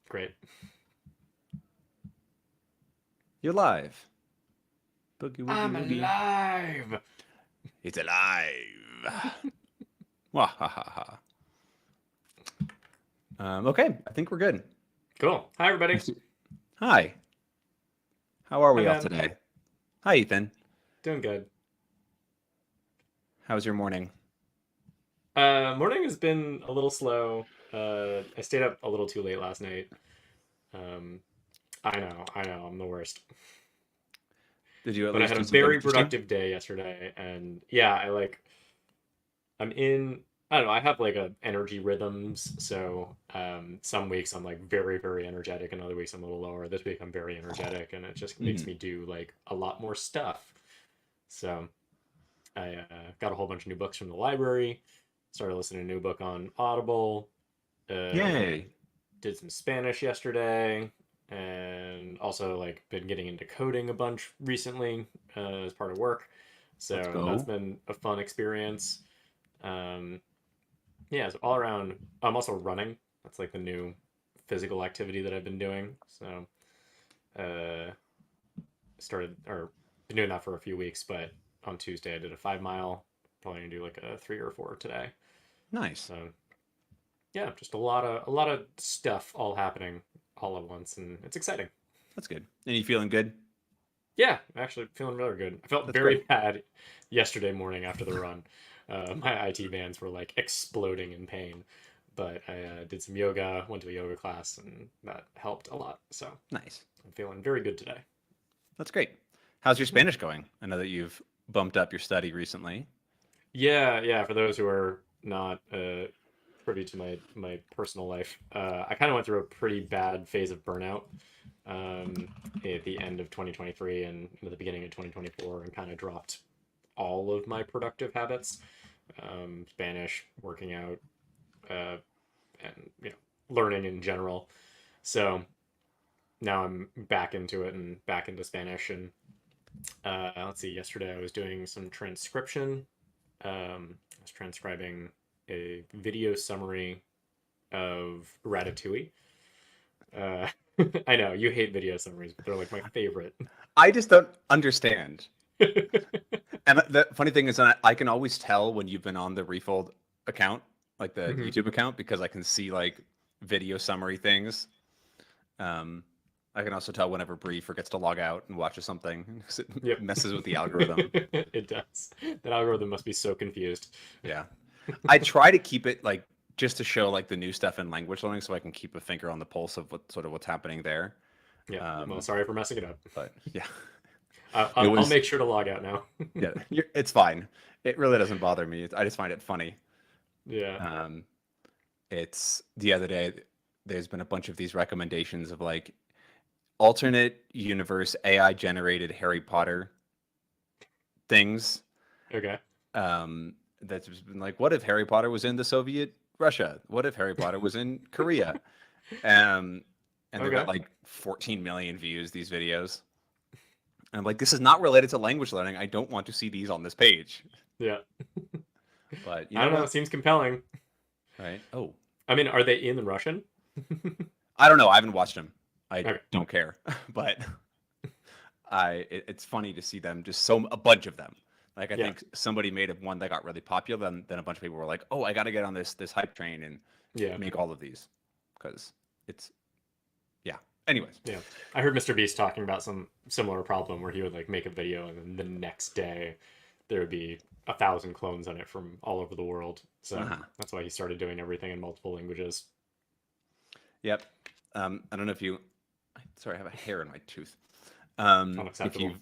Great. You're live. Boogie woogie I'm woogie. alive. It's alive. Wahahaha. Okay, I think we're good. Cool. Hi, everybody. Hi. How are Hi, we all Ben. today? Hi, Ethan. Doing good. How's your morning? Morning has been a little slow. I stayed up a little too late last night. Um, I know, I'm the worst. Did you at But I least had a do something very interesting? productive day yesterday, and yeah, I'm in. I don't know. I have like a energy rhythms, so some weeks I'm like very, very energetic, and other weeks I'm a little lower. This week I'm very energetic, and it just makes Hmm. me do like a lot more stuff. So I got a whole bunch of new books from the library. Started listening to a new book on Audible. Uh, Yay. did some Spanish yesterday, and also like been getting into coding a bunch recently as part of work. Let's So that's go. been a fun experience. Um, yeah, so all around. I'm also running. That's like the new physical activity that I've been doing. So uh, started or been doing that for a few weeks, but on Tuesday I did a 5 mile. Probably gonna do like a 3 or 4 today. Nice. So yeah, just a lot of stuff all happening all at once, and it's exciting. That's good. And you feeling good? Yeah, actually feeling really good. I felt That's great. very bad yesterday morning after the run. My IT bands were like exploding in pain, but I did some yoga, went to a yoga class, and that helped a lot. So Nice. I'm feeling very good today. That's great. How's your Yeah. Spanish going? I know that you've bumped up your study recently. Yeah, yeah. For those who are not privy to my personal life, I kind of went through a pretty bad phase of burnout at the end of 2023 and into the beginning of 2024, and kind of dropped all of my productive habits, Spanish, working out, uh, and learning in general. So now I'm back into it and back into Spanish. And let's see, yesterday I was doing some transcription. I was transcribing a video summary of Ratatouille. Uh, I know you hate video summaries, but they're like my favorite. I just don't understand. And the funny thing is, that I can always tell when you've been on the Refold account, like the Mhm. YouTube account, because I can see like video summary things. Um, I can also tell whenever Bree forgets to log out and watches something because it Yep. messes with the algorithm. It does. That algorithm must be so confused. Yeah, I try to keep it like just to show like the new stuff in language learning, so I can keep a finger on the pulse of what's happening there. Yeah. Well, Um, sorry for messing it up. but yeah, it I'll was make sure to log out now. yeah, it's fine. It really doesn't bother me. I just find it funny. Yeah. Um, it's the other day. There's been a bunch of these recommendations of like alternate universe AI generated Harry Potter things. Okay. That's just been like, what if Harry Potter was in the Soviet Russia? What if Harry Potter was in Korea? Um, and they've got Okay. like 14 million views, these videos. And I'm like, this is not related to language learning. I don't want to see these on this page. Yeah. But you I know don't know. It what? seems compelling. Right? Oh, I mean, are they in Russian? I don't know. I haven't watched them. I Okay. don't care. But it's funny to see them just a bunch of them. Like I Yeah. think somebody made one that got really popular, then a bunch of people were like, "Oh, I got to get on this hype train and Yeah. make all of these," because it's yeah. Anyways, Yeah. I heard Mr. Beast talking about some similar problem where he would like make a video and then the next day there would be 1,000 clones on it from all over the world. So uh-huh. that's why he started doing everything in multiple languages. Yep. I don't know if you. Sorry, I have a hair in my tooth. If Unacceptable. you've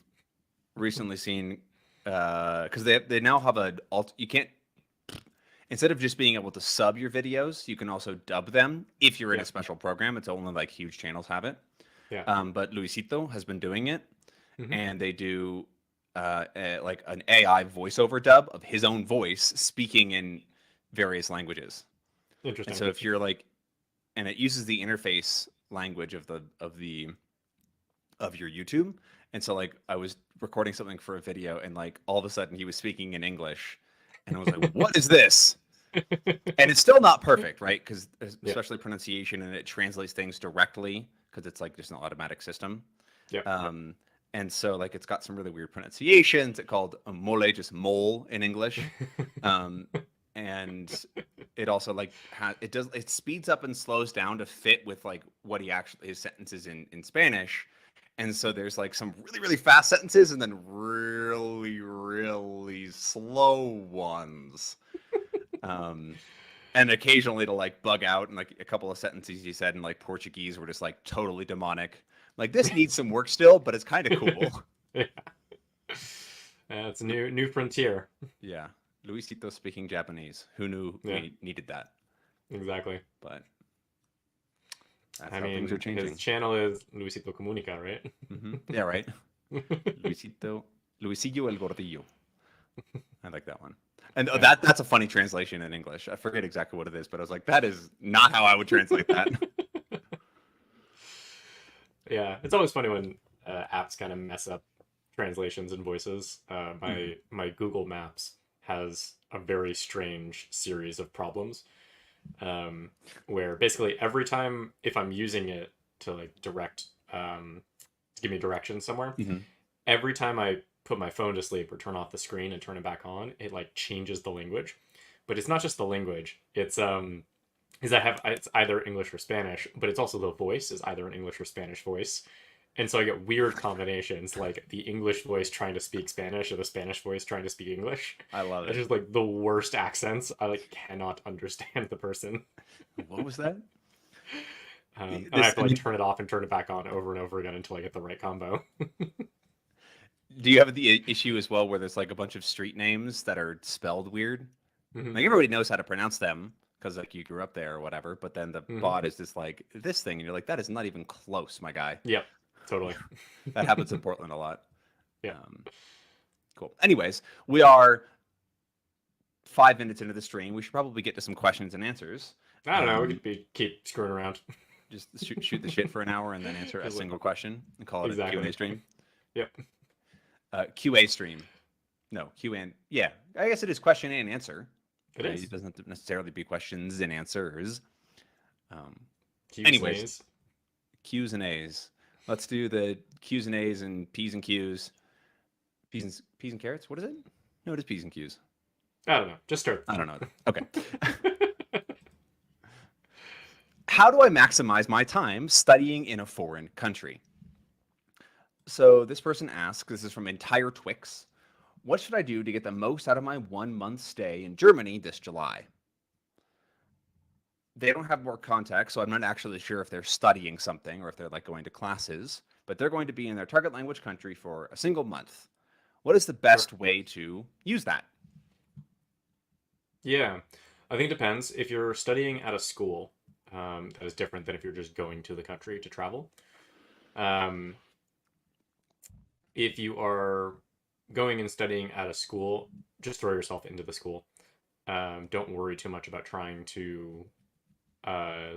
recently seen, because they now have you can't, instead of just being able to sub your videos, you can also dub them if you're in Yeah. a special program. It's only like huge channels have it. Yeah. But Luisito has been doing it, Hmm. and they do like an AI voiceover dub of his own voice speaking in various languages. And Interesting. so if you're like, and it uses the interface language of your YouTube. And so like I was recording something for a video, and like all of a sudden he was speaking in English, and I was like, "What is this?" And it's still not perfect, right? Because Yeah. especially pronunciation, and it translates things directly because it's like just an automatic system. Yeah. Um, and so like it's got some really weird pronunciations. It's called mole, just mole in English. Um, and it also like it speeds up and slows down to fit with like what he actually his sentences in Spanish. And so there's like some really really fast sentences and then really really slow ones. Um, and occasionally it'll like bug out, and like a couple of sentences he said in like Portuguese were just like totally demonic. Like this needs some work still, but it's kind of cool. Yeah. It's a new frontier. Yeah, Luisito speaking Japanese. Who knew Yeah, we needed that? exactly. But that's I how things are mean, his changing. channel is Luisito Comunica, right? Yeah, right. Luisillo el Gordillo. I like that one. And Yeah. that's a funny translation in English. I forget exactly what it is, but I was like, that is not how I would translate that. Yeah, it's always funny when apps kind of mess up translations and voices. Mhm. My Google Maps has a very strange series of problems, um, where basically every time if I'm using it to like to give me directions somewhere, Mhm. every time I put my phone to sleep or turn off the screen and turn it back on, it like changes the language. But it's not just the language. It's is I have it's either English or Spanish, but it's also the voice is either an English or Spanish voice. And so I get weird combinations like the English voice trying to speak Spanish or the Spanish voice trying to speak English. I love It's it. just like the worst accents. I like cannot understand the person. What was that? And I This, have to I like mean, turn it off and turn it back on over and over again until I get the right combo. do you have the issue as well where there's like a bunch of street names that are spelled weird? Hmm. Like everybody knows how to pronounce them because like you grew up there or whatever, but then the Hmm. bot is just like this thing, and you're like, that is not even close, my guy. Yep, totally. That happens in Portland a lot. Yeah. Um, cool. Anyways, we are 5 minutes into the stream. We should probably get to some questions and answers. I don't know. We Um, could keep screwing around. just shoot the shit for an hour and then answer a Just like single question and call it a Q and exactly. A stream. Yep. QA stream. No, Q and yeah. I guess it is question and answer. It Right? It is. doesn't necessarily be questions and answers. Um, Q's and anyways, A's. Q's and A's. Let's do the Q's and A's and P's and Q's. P's and carrots. What is it? No, it is P's and Q's. I don't know. Just start. I don't know. Okay. How do I maximize my time studying in a foreign country? So this person asks, this is from Entire Twix. What should I do to get the most out of my 1 month stay in Germany this July? They don't have more context, so I'm not actually sure if they're studying something or if they're like going to classes, but they're going to be in their target language country for a single month. What is the Sure. best way to use that? Yeah, I think it depends. If you're studying at a school, that is different than if you're just going to the country to travel. Um, if you are going and studying at a school, just throw yourself into the school. Don't worry too much about trying to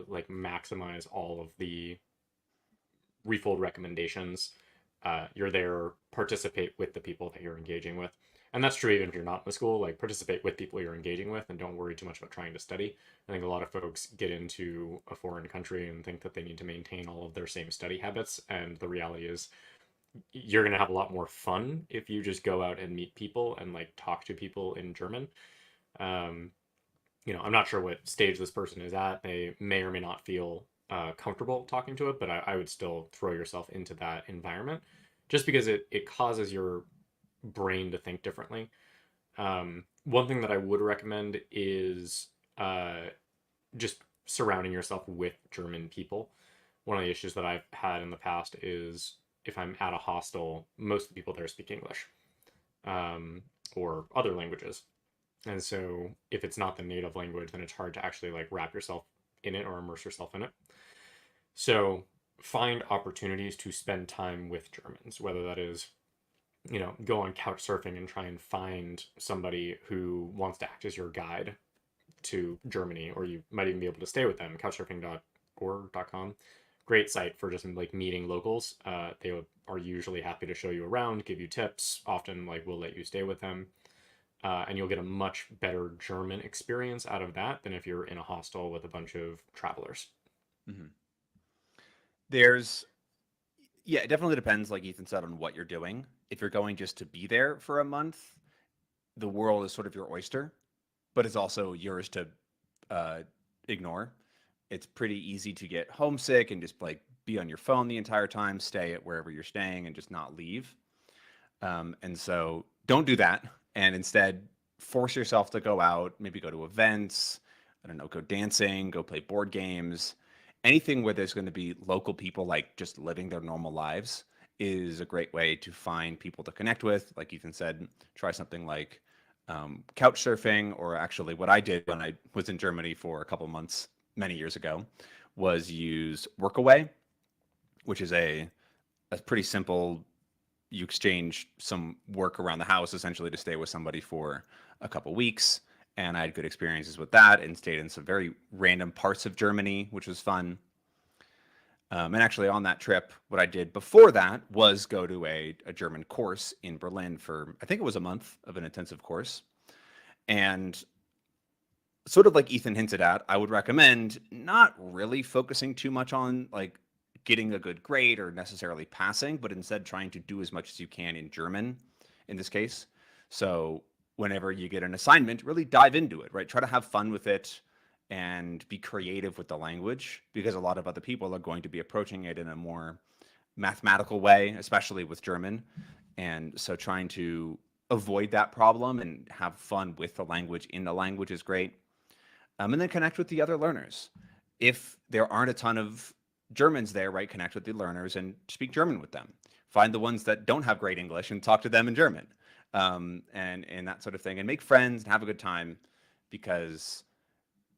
like maximize all of the Refold recommendations. You're there, participate with the people that you're engaging with. And that's true even if you're not in the school, like participate with people you're engaging with and don't worry too much about trying to study. I think a lot of folks get into a foreign country and think that they need to maintain all of their same study habits. And the reality is you're going to have a lot more fun if you just go out and meet people and like talk to people in German. Um, I'm not sure what stage this person is at. They may or may not feel comfortable talking to it, but I would still throw yourself into that environment just because it causes your brain to think differently. One thing that I would recommend is just surrounding yourself with German people. One of the issues that I've had in the past is if I'm at a hostel, most of the people there speak English, um, or other languages. And so if it's not the native language, then it's hard to actually like wrap yourself in it or immerse yourself in it. So find opportunities to spend time with Germans, whether that is, go on couch surfing and try and find somebody who wants to act as your guide to Germany, or you might even be able to stay with them. Couchsurfing.org.com. Great site for just like meeting locals. They are usually happy to show you around, give you tips. Often, like, will let you stay with them. and you'll get a much better German experience out of that than if you're in a hostel with a bunch of travelers. Mhm. There's Yeah, it definitely depends, like Ethan said, on what you're doing. If you're going just to be there for a month, the world is sort of your oyster, but it's also yours to uh, ignore. It's pretty easy to get homesick and just like be on your phone the entire time, stay at wherever you're staying, and just not leave. And so don't do that. And instead, force yourself to go out, maybe go to events, I don't know, go dancing, go play board games. Anything where there's going to be local people like just living their normal lives is a great way to find people to connect with. Like Ethan said, try something like couch surfing, or actually, what I did when I was in Germany for a couple months many years ago was use Workaway, which is a pretty simple, you exchange some work around the house essentially to stay with somebody for a couple weeks. And I had good experiences with that and stayed in some very random parts of Germany, which was fun. And actually, on that trip, what I did before that was go to a German course in Berlin for, I think it was a month of an intensive course. And sort of like Ethan hinted at, I would recommend not really focusing too much on like getting a good grade or necessarily passing, but instead trying to do as much as you can in German in this case. So whenever you get an assignment, really dive into it, right? Try to have fun with it and be creative with the language, because a lot of other people are going to be approaching it in a more mathematical way, especially with German. And so trying to avoid that problem and have fun with the language in the language is great. And then connect with the other learners. If there aren't a ton of Germans there, right, connect with the learners and speak German with them. Find the ones that don't have great English and talk to them in German, and that sort of thing, and make friends and have a good time, because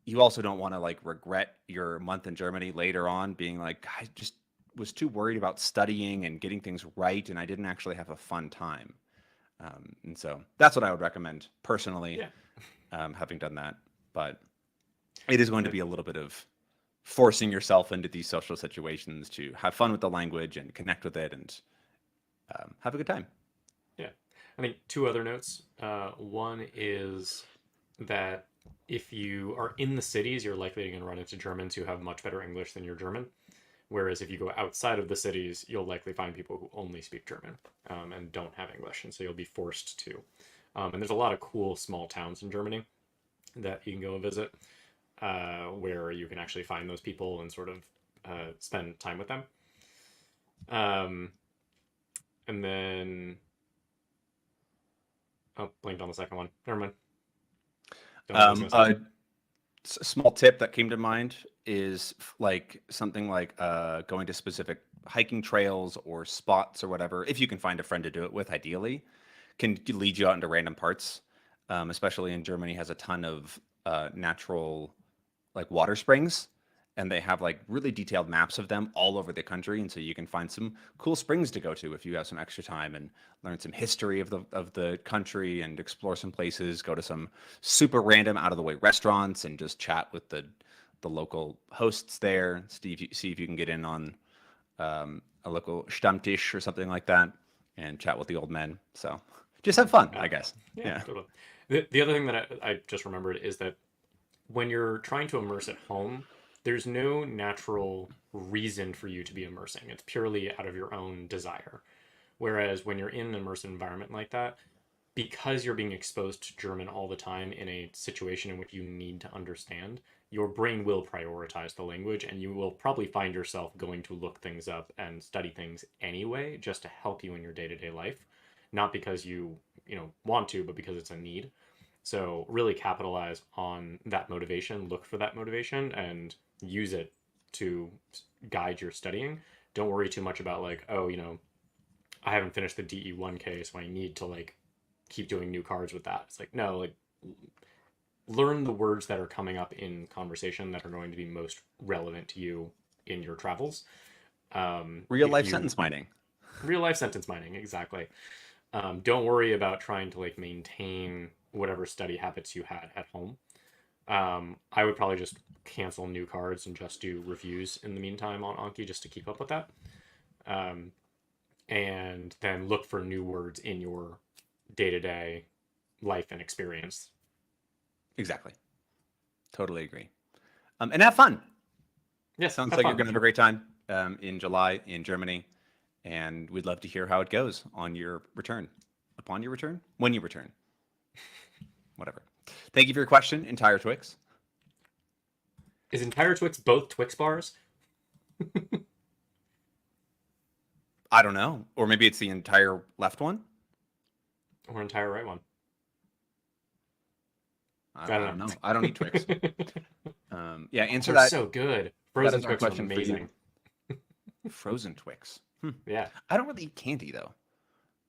you also don't want to like regret your month in Germany later on, being like, I just was too worried about studying and getting things right, and I didn't actually have a fun time. And so that's what I would recommend personally, Yeah. having done that. But it is going to Yeah. be a little bit of forcing yourself into these social situations to have fun with the language and connect with it, and have a good time. Yeah. I think two other notes. One is that if you are in the cities, you're likely going to run into Germans who have much better English than your German. Whereas if you go outside of the cities, you'll likely find people who only speak German, and don't have English. And so you'll be forced to. And there's a lot of cool small towns in Germany that you can go and visit, where you can actually find those people and sort of spend time with them. Um, and then, oh, blinked on the second one. Never mind. Don't know what I was Um, going to say. a small tip that came to mind is like something like going to specific hiking trails or spots or whatever, if you can find a friend to do it with, ideally, can lead you out into random parts. Especially in Germany, has a ton of natural like water springs, and they have like really detailed maps of them all over the country, and so you can find some cool springs to go to if you have some extra time, and learn some history of the country and explore some places, go to some super random out of the way restaurants and just chat with the local hosts there, see if you can get in on a local Stammtisch or something like that, and chat with the old men. So just have fun, I Yeah, guess. yeah, Yeah. totally. The other thing that I just remembered is that when you're trying to immerse at home, there's no natural reason for you to be immersing. It's purely out of your own desire. Whereas when you're in an immersive environment like that, because you're being exposed to German all the time in a situation in which you need to understand, your brain will prioritize the language, and you will probably find yourself going to look things up and study things anyway just to help you in your day-to-day life, not because you want to, but because it's a need. So really capitalize on that motivation, look for that motivation, and use it to guide your studying. Don't worry too much about like, oh, I haven't finished the DE1K, so I need to like keep doing new cards with that. It's like, no, like learn the words that are coming up in conversation that are going to be most relevant to you in your travels. Real If life you sentence mining. real life sentence mining, exactly. Don't worry about trying to like maintain whatever study habits you had at home. I would probably just cancel new cards and just do reviews in the meantime on Anki just to keep up with that. Um, and then look for new words in your day to day life and experience. Exactly. Totally agree. And have fun. Yes, Sounds have like you're fun. going to have a great time in July in Germany. And we'd love to hear how it goes on your return. Upon your return? When you return. Whatever. Thank you for your question, Entire Twix. Is entire Twix both Twix bars? I don't know. Or maybe it's the entire left one. Or entire right one? I I don't don't know. I don't eat Twix. know. Yeah, answer They're that. so good. That Frozen is our Twix are question for you. amazing. Frozen Twix. Yeah. I don't really eat candy though.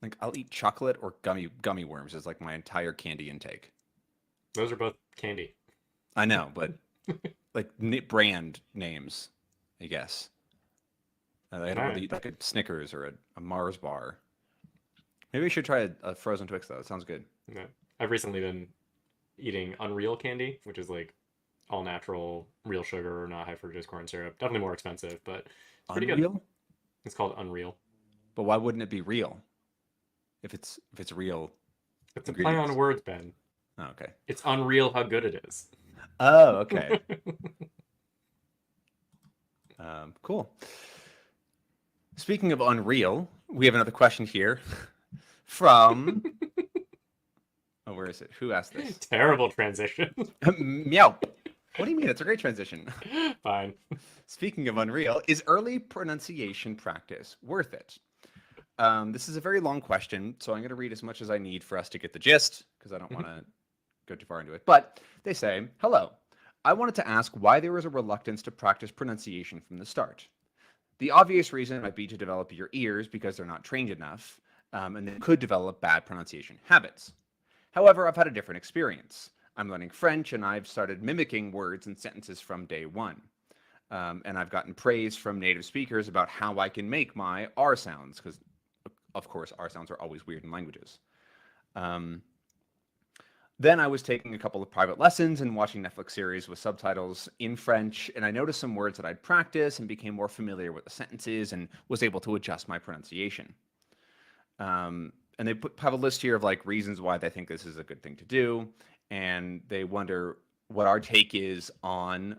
Like I'll eat chocolate or gummy worms is like my entire candy intake. Those are both candy. I know, but like brand names, I guess. I don't really eat like a Snickers or a Mars bar. Maybe we should try a frozen Twix though. It sounds good. Yeah. I've recently been eating Unreal candy, which is like all natural, real sugar, not high fructose corn syrup. Definitely more expensive, but it's pretty good. Unreal? It's called Unreal. But why wouldn't it be real? If it's real It's a play on ingredients. words, Ben. Oh, okay. It's unreal how good it is. Oh, okay. Cool. Speaking of Unreal, we have another question here from. Oh, where is it? Who asked this? Terrible transition. Meow. What do you mean? It's a great transition. Fine. Speaking of Unreal, is early pronunciation practice worth it? This is a very long question, so I'm going to read as much as I need for us to get the gist, because I don't want to go too far into it. But they say, hello. I wanted to ask why there was a reluctance to practice pronunciation from the start. The obvious reason might be to develop your ears because they're not trained enough, and they could develop bad pronunciation habits. However, I've had a different experience. I'm learning French, and I've started mimicking words and sentences from day one. And I've gotten praise from native speakers about how I can make my R sounds, because, of course, R sounds are always weird in languages. Then I was taking a couple of private lessons and watching Netflix series with subtitles in French, and I noticed some words that I'd practice and became more familiar with the sentences and was able to adjust my pronunciation. And they have a list here of like reasons why they think this is a good thing to do, and they wonder what our take is on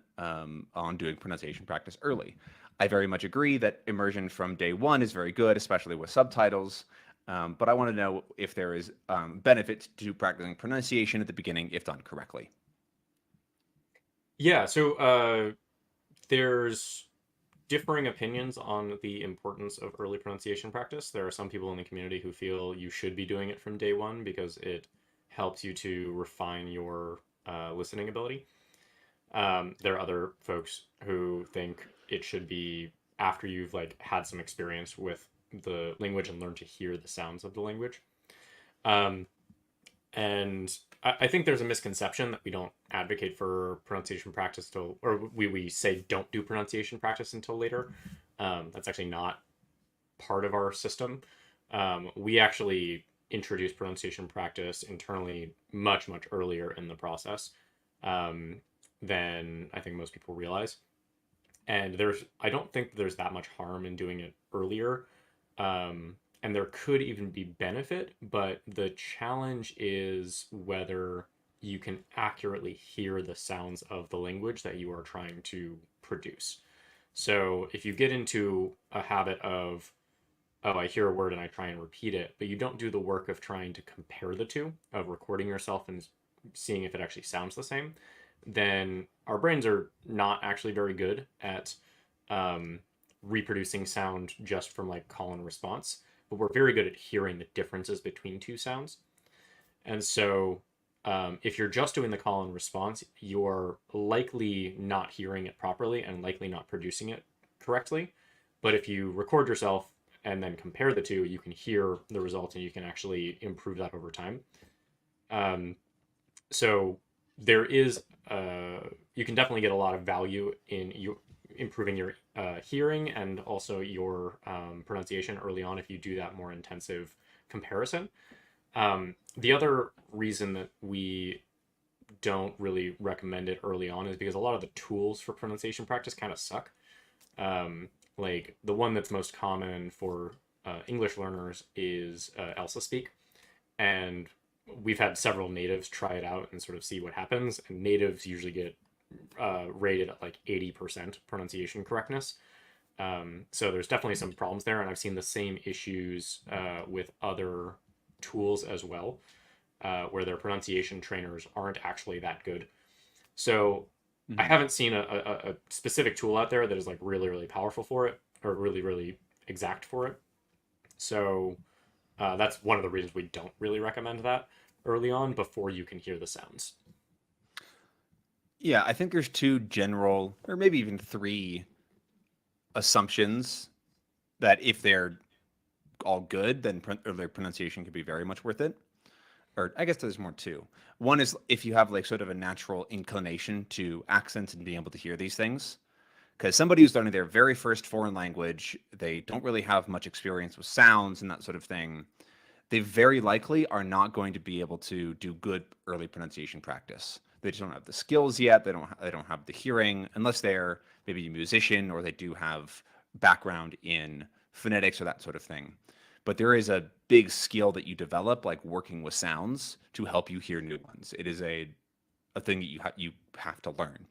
doing pronunciation practice early. I very much agree that immersion from day one is very good, especially with subtitles. But I want to know if there is benefit to practicing pronunciation at the beginning if done correctly. Yeah, so there's differing opinions on the importance of early pronunciation practice. There are some people in the community who feel you should be doing it from day one because it helps you to refine your listening ability. There are other folks who think it should be after you've like had some experience with the language and learn to hear the sounds of the language. And I think there's a misconception that we don't advocate for pronunciation practice till, or we say don't do pronunciation practice until later. That's actually not part of our system. We actually introduce pronunciation practice internally much, much earlier in the process than I think most people realize. And I don't think there's that much harm in doing it earlier. And there could even be benefit, but the challenge is whether you can accurately hear the sounds of the language that you are trying to produce. So if you get into a habit of, oh, I hear a word and I try and repeat it, but you don't do the work of trying to compare the two, of recording yourself and seeing if it actually sounds the same, then our brains are not actually very good at reproducing sound just from like call and response, but we're very good at hearing the differences between two sounds. And so if you're just doing the call and response, you're likely not hearing it properly and likely not producing it correctly. But if you record yourself and then compare the two, you can hear the results and you can actually improve that over time. So there is, you can definitely get a lot of value in you improving your hearing and also your pronunciation early on if you do that more intensive comparison. The other reason that we don't really recommend it early on is because a lot of the tools for pronunciation practice kind of suck. Like the one that's most common for English learners is Elsa Speak. And we've had several natives try it out and sort of see what happens, and natives usually get rated at like 80% pronunciation correctness. So there's definitely some problems there, and I've seen the same issues with other tools as well, where their pronunciation trainers aren't actually that good. So I Mhm. haven't seen a specific tool out there that is like really, really powerful for it or really, really exact for it. So that's one of the reasons we don't really recommend that early on before you can hear the sounds. Yeah, I think there's two general, or maybe even three assumptions that if they're all good, then their pronunciation could be very much worth it. Or I guess there's more too. One is if you have like sort of a natural inclination to accents and being able to hear these things. Because somebody who's learning their very first foreign language, they don't really have much experience with sounds and that sort of thing. They very likely are not going to be able to do good early pronunciation practice. They just don't have the skills yet. They don't have the hearing unless they're maybe a musician or they do have background in phonetics or that sort of thing. But there is a big skill that you develop, like working with sounds, to help you hear new ones. It is a thing that you have to learn.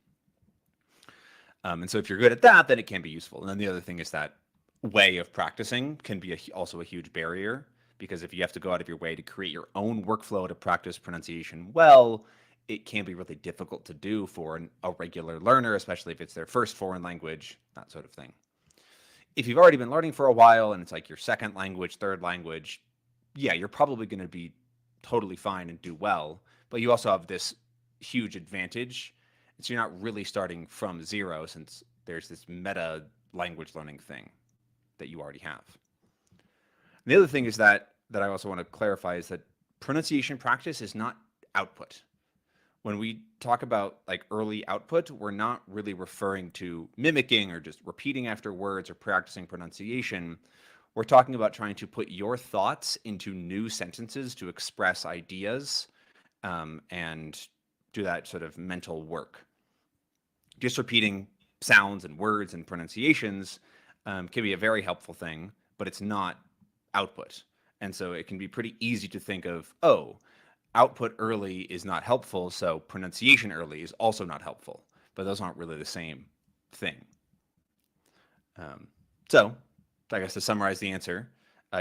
And so if you're good at that, then it can be useful. And then the other thing is that way of practicing can be also a huge barrier because if you have to go out of your way to create your own workflow to practice pronunciation well, it can be really difficult to do for a regular learner, especially if it's their first foreign language, that sort of thing. If you've already been learning for a while and it's like your second language, third language, yeah, you're probably going to be totally fine and do well. But you also have this huge advantage. So you're not really starting from zero since there's this meta language learning thing that you already have. And the other thing is that I also want to clarify is that pronunciation practice is not output. When we talk about like early output, we're not really referring to mimicking or just repeating after words or practicing pronunciation. We're talking about trying to put your thoughts into new sentences to express ideas and do that sort of mental work. Just repeating sounds and words and pronunciations can be a very helpful thing, but it's not output. And so it can be pretty easy to think of, oh, output early is not helpful, so pronunciation early is also not helpful. But those aren't really the same thing. Um, so, I guess to summarize the answer,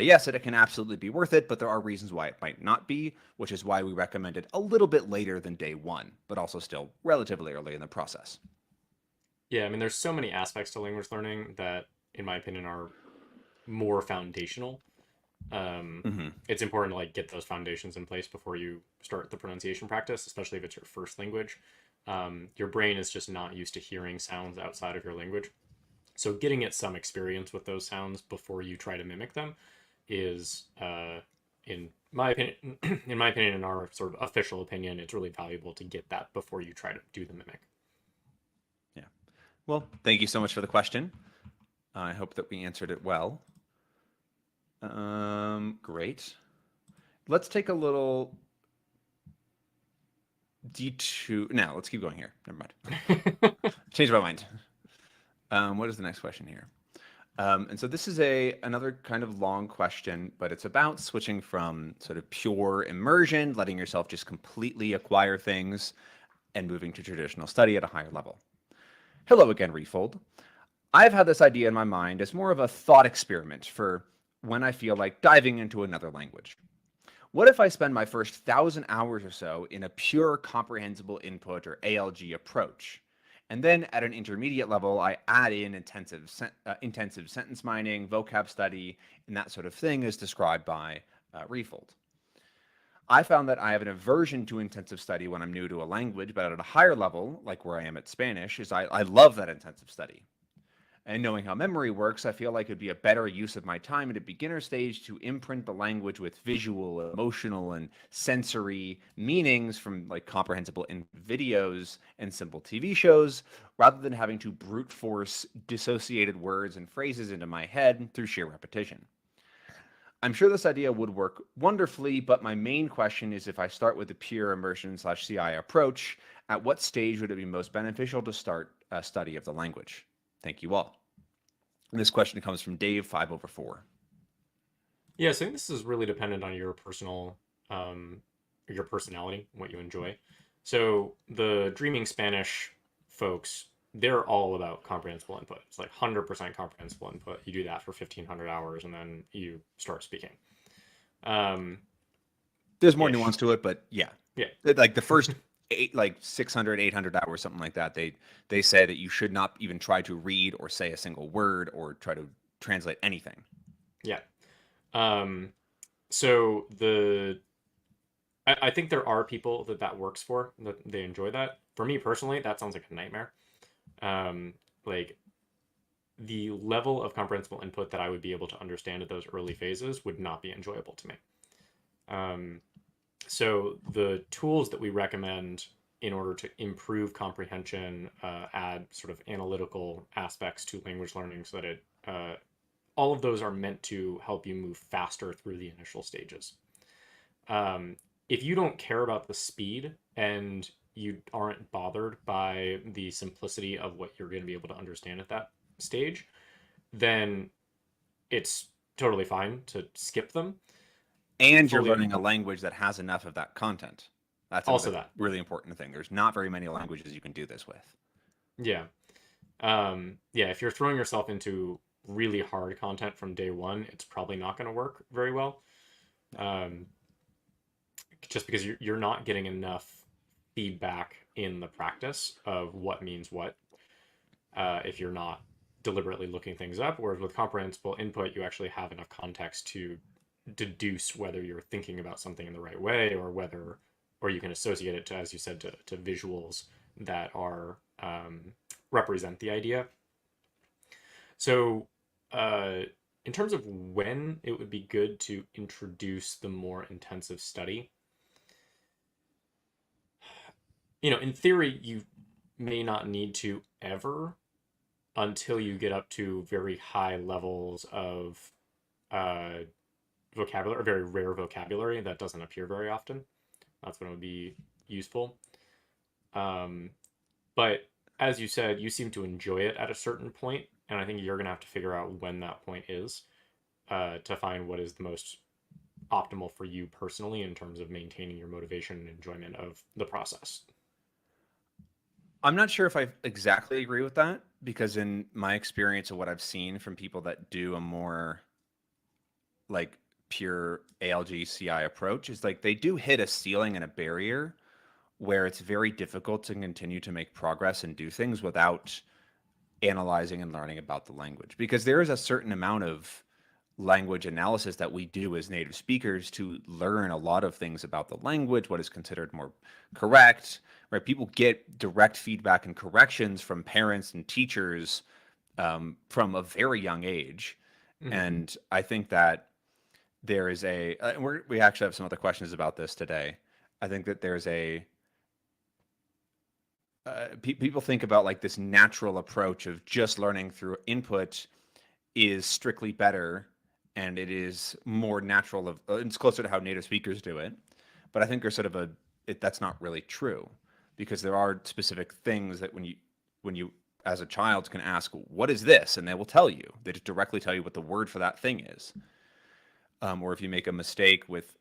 yes, it can absolutely be worth it, but there are reasons why it might not be, which is why we recommend it a little bit later than day one, but also still relatively early in the process. Yeah, I mean, there's so many aspects to language learning that, in my opinion, are more foundational. Mm-hmm. It's important to like get those foundations in place before you start the pronunciation practice, especially if it's your first language. Your brain is just not used to hearing sounds outside of your language. So getting it some experience with those sounds before you try to mimic them is, in my opinion, in my opinion, in our sort of official opinion, it's really valuable to get that before you try to do the mimic. Yeah. Well, thank you so much for the question. I hope that we answered it well. Great. Let's take a little detour. Now, let's keep going here. Never mind. Change my mind. What is the next question here? And so this is another kind of long question, but it's about switching from sort of pure immersion, letting yourself just completely acquire things, and moving to traditional study at a higher level. Hello again, Refold. I've had this idea in my mind as more of a thought experiment for when I feel like diving into another language. What if I spend my first 1,000 hours or so in a pure comprehensible input or ALG approach? And then at an intermediate level, I add in intensive sentence mining, vocab study, and that sort of thing as described by Refold. I found that I have an aversion to intensive study when I'm new to a language, but at a higher level, like where I am at Spanish, is I love that intensive study. And knowing how memory works, I feel like it'd be a better use of my time at a beginner stage to imprint the language with visual, emotional, and sensory meanings from like comprehensible in videos and simple TV shows, rather than having to brute force dissociated words and phrases into my head through sheer repetition. I'm sure this idea would work wonderfully, but my main question is if I start with the pure immersion/CI approach, at what stage would it be most beneficial to start a study of the language? Thank you all. And this question comes from Dave 5/4. Yeah, so I think this is really dependent on your personal um, your personality, what you enjoy. So the Dreaming Spanish folks, they're all about comprehensible input. It's like 100% comprehensible input. You do that for 1,500 hours and then you start speaking. Um, There's more ish. nuance to it, but yeah. Yeah. Like the first eight, like 600, 800 hours, something like that, they say that you should not even try to read or say a single word or try to translate anything. Yeah. Um, so I think there are people that works for, that they enjoy that. For me personally, that sounds like a nightmare. Um, like the level of comprehensible input that I would be able to understand at those early phases would not be enjoyable to me. Um, so the tools that we recommend in order to improve comprehension, add sort of analytical aspects to language learning so that all of those are meant to help you move faster through the initial stages. Um, if you don't care about the speed and you aren't bothered by the simplicity of what you're going to be able to understand at that stage, then it's totally fine to skip them. And you're Fully, learning a language that has enough of that content. That's also another that. really important thing. There's not very many languages you can do this with. Yeah. Yeah, if you're throwing yourself into really hard content from day one, it's probably not going to work very well. Um, just because you're not getting enough feedback in the practice of what means what, if you're not deliberately looking things up. Whereas with comprehensible input, you actually have enough context to deduce whether you're thinking about something in the right way, or whether, or you can associate it to, as you said, to visuals that are represent the idea. So, uh, in terms of when it would be good to introduce the more intensive study, in theory, you may not need to ever, until you get up to very high levels of uh, vocabulary, or very rare vocabulary that doesn't appear very often. That's when it would be useful. Um, but as you said, you seem to enjoy it at a certain point, and I think you're going to have to figure out when that point is, to find what is the most optimal for you personally in terms of maintaining your motivation and enjoyment of the process. I'm not sure if I exactly agree with that because in my experience of what I've seen from people that do a more like pure ALGCI approach is like they do hit a ceiling and a barrier where it's very difficult to continue to make progress and do things without analyzing and learning about the language because there is a certain amount of language analysis that we do as native speakers to learn a lot of things about the language, what is considered more correct, right? People get direct feedback and corrections from parents and teachers from a very young age. Mm-hmm. And I think that there is we actually have some other questions about this today. I think that there's people think about like this natural approach of just learning through input is strictly better and it is more natural it's closer to how native speakers do it, but I think there's sort of that's not really true because there are specific things that when you as a child can ask what is this and they will tell you, they just directly tell you what the word for that thing is. Or if you make a mistake with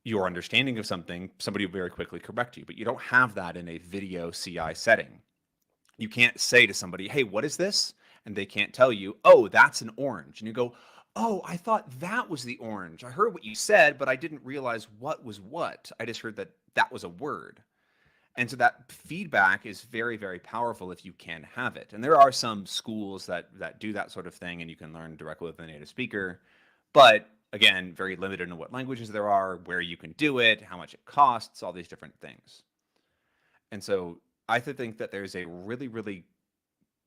your understanding of something, somebody will very quickly correct you, but you don't have that in a video CI setting. You can't say to somebody, hey, what is this? And they can't tell you, oh, that's an orange. And you go, oh, I thought that was the orange. I heard what you said, but I didn't realize what was what. I just heard that that was a word. And so that feedback is very, very powerful if you can have it. And there are some schools that do that sort of thing, and you can learn directly with a native speaker. But again, very limited in what languages there are, where you can do it, how much it costs, all these different things. And so I think that there's a really, really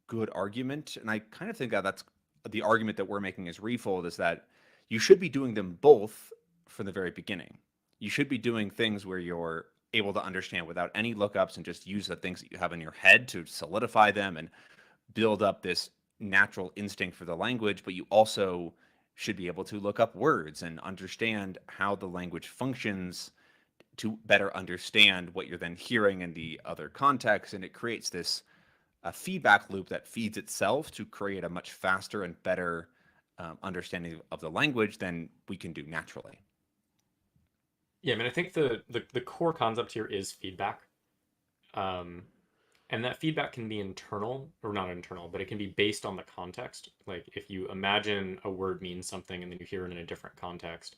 good argument, and I kind of think that that's the argument that we're making as Refold is that you should be doing them both from the very beginning. You should be doing things where you're able to understand without any lookups and just use the things that you have in your head to solidify them and build up this natural instinct for the language, but you also should be able to look up words and understand how the language functions to better understand what you're then hearing in the other context. And it creates this feedback loop that feeds itself to create a much faster and better, understanding of the language than we can do naturally. Yeah, I mean, I think the core concept here is feedback. Um, and that feedback can be internal or not internal, but it can be based on the context. Like if you imagine a word means something and then you hear it in a different context,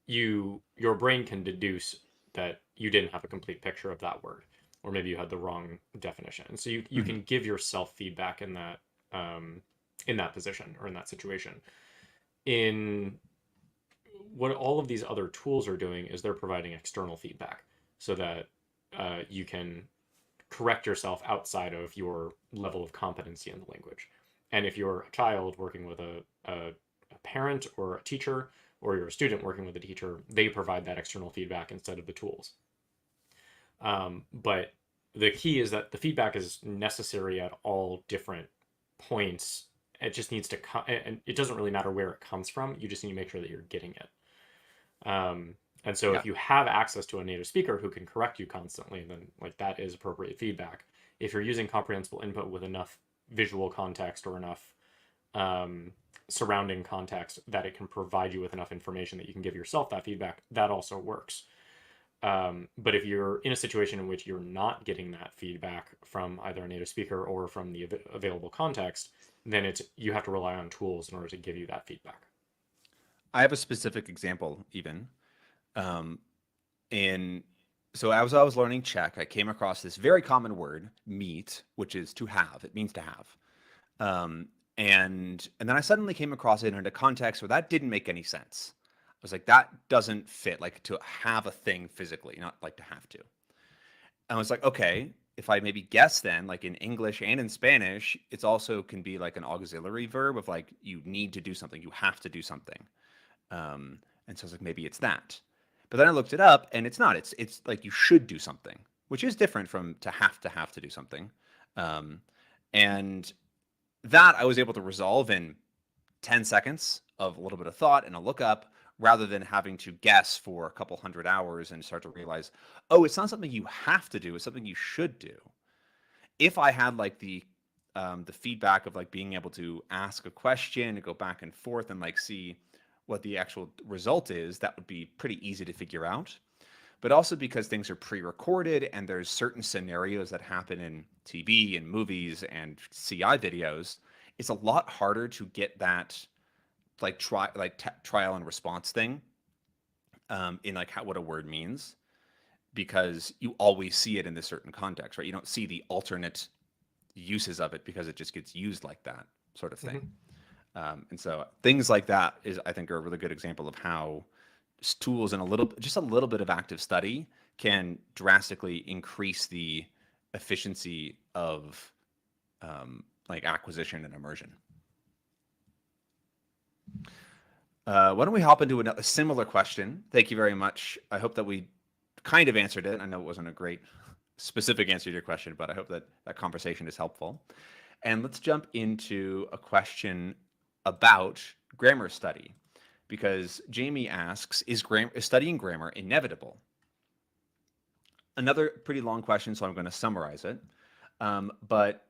your brain can deduce that you didn't have a complete picture of that word, or maybe you had the wrong definition. And so you Mhm. can give yourself feedback in that position or in that situation. In what all of these other tools are doing is they're providing external feedback so that you can correct yourself outside of your level of competency in the language. And if you're a child working with a parent or a teacher, or you're a student working with a teacher, they provide that external feedback instead of the tools. But the key is that the feedback is necessary at all different points. It just needs to come, and it doesn't really matter where it comes from. You just need to make sure that you're getting it. And so Yeah. if you have access to a native speaker who can correct you constantly, then like that is appropriate feedback. If you're using comprehensible input with enough visual context or enough um, surrounding context that it can provide you with enough information that you can give yourself that feedback, that also works. But if you're in a situation in which you're not getting that feedback from either a native speaker or from the available context, then it's you have to rely on tools in order to give you that feedback. I have a specific example even. Um, in so as I was learning Czech, I came across this very common word, meet, which is to have. It means to have. Um, and then I suddenly came across it in a context where that didn't make any sense. I was like, that doesn't fit. Like to have a thing physically, not like to have to. I was like, okay, if I maybe guess then, like in English and in Spanish, it's also can be like an auxiliary verb of like you need to do something, you have to do something. And so I was like, maybe it's that. But then I looked it up, and it's not. It's like you should do something, which is different from to have to do something. Um, and that I was able to resolve in 10 seconds of a little bit of thought and a look up, rather than having to guess for a couple hundred hours and start to realize, oh, it's not something you have to do; it's something you should do. If I had like the feedback of like being able to ask a question and go back and forth and like see what the actual result is, that would be pretty easy to figure out. But also because things are pre-recorded and there's certain scenarios that happen in TV and movies and CI videos, it's a lot harder to get that like trial and response thing in like what a word means, because you always see it in this certain context, right? You don't see the alternate uses of it because it just gets used like that sort of thing. Mm-hmm. And so things like that is, I think, are a really good example of how tools and just a little bit of active study can drastically increase the efficiency of like acquisition and immersion. Why don't we hop into a similar question? Thank you very much. I hope that we kind of answered it. I know it wasn't a great specific answer to your question, but I hope that that conversation is helpful. And let's jump into a question about grammar study, because Jamie asks, is studying grammar inevitable? Another pretty long question, so I'm going to summarize it. But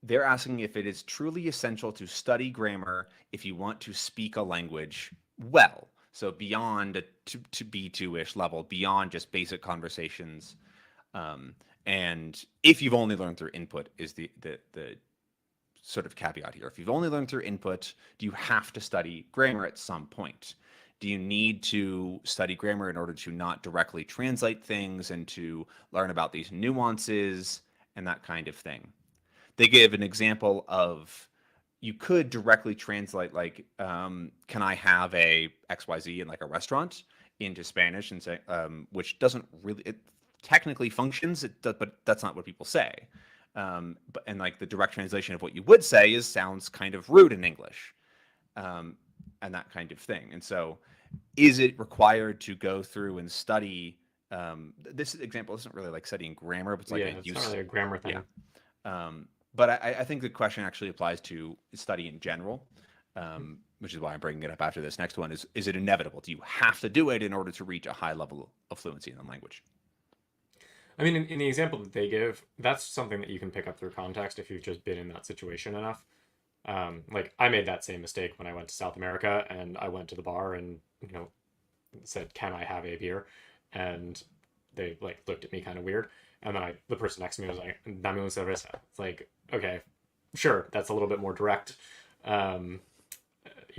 they're asking if it is truly essential to study grammar if you want to speak a language well. So beyond a to B2-ish level, beyond just basic conversations. And if you've only learned through input is the sort of caveat here. If you've only learned through input, do you have to study grammar at some point? Do you need to study grammar in order to not directly translate things and to learn about these nuances and that kind of thing? They give an example of you could directly translate like can I have a XYZ in like a restaurant into Spanish and say which doesn't really it technically functions it does, but that's not what people say. But and like the direct translation of what you would say is sounds kind of rude in English, um, and that kind of thing. And so is it required to go through and study this example isn't really like studying grammar, but it's like Yeah, a it's not use. really a grammar Yeah. thing. But I think the question actually applies to study in general, which is why I'm bringing it up after this next one. Is it inevitable? Do you have to do it in order to reach a high level of fluency in the language? I mean, in the example that they give, that's something that you can pick up through context if you've just been in that situation enough. Like I made that same mistake when I went to South America and I went to the bar and said, "Can I have a beer?" and they like looked at me kind of weird. And then the person next to me was like, "Dame un cerveza." It's like, okay, sure, that's a little bit more direct. Um,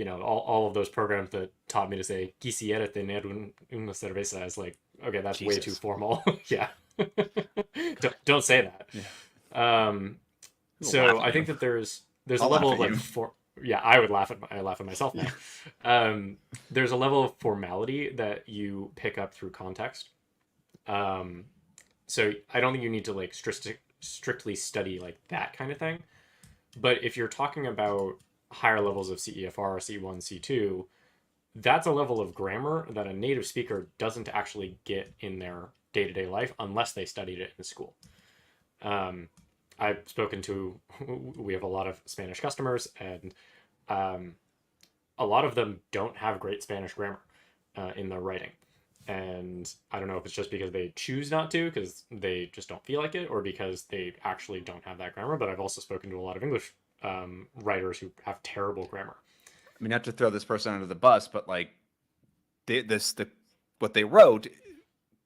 all of those programs that taught me to say "quisiera tener una cerveza" is like, okay, that's way too Jesus. formal. Yeah, don't say that. Yeah. Um, Who will laugh so at I you? think that there's a I'll laugh level of at like you. yeah, I laugh at myself now. Yeah. There's a level of formality that you pick up through context. Um, so I don't think you need to like strictly study like that kind of thing. But if you're talking about higher levels of CEFR, C1, C2, that's a level of grammar that a native speaker doesn't actually get in their day-to-day life unless they studied it in school. Um, I've spoken to, we have a lot of Spanish customers, and um, a lot of them don't have great Spanish grammar in their writing. And I don't know if it's just because they choose not to, because they just don't feel like it, or because they actually don't have that grammar. But I've also spoken to a lot of English writers who have terrible grammar. I mean, not to throw this person under the bus, but like what they wrote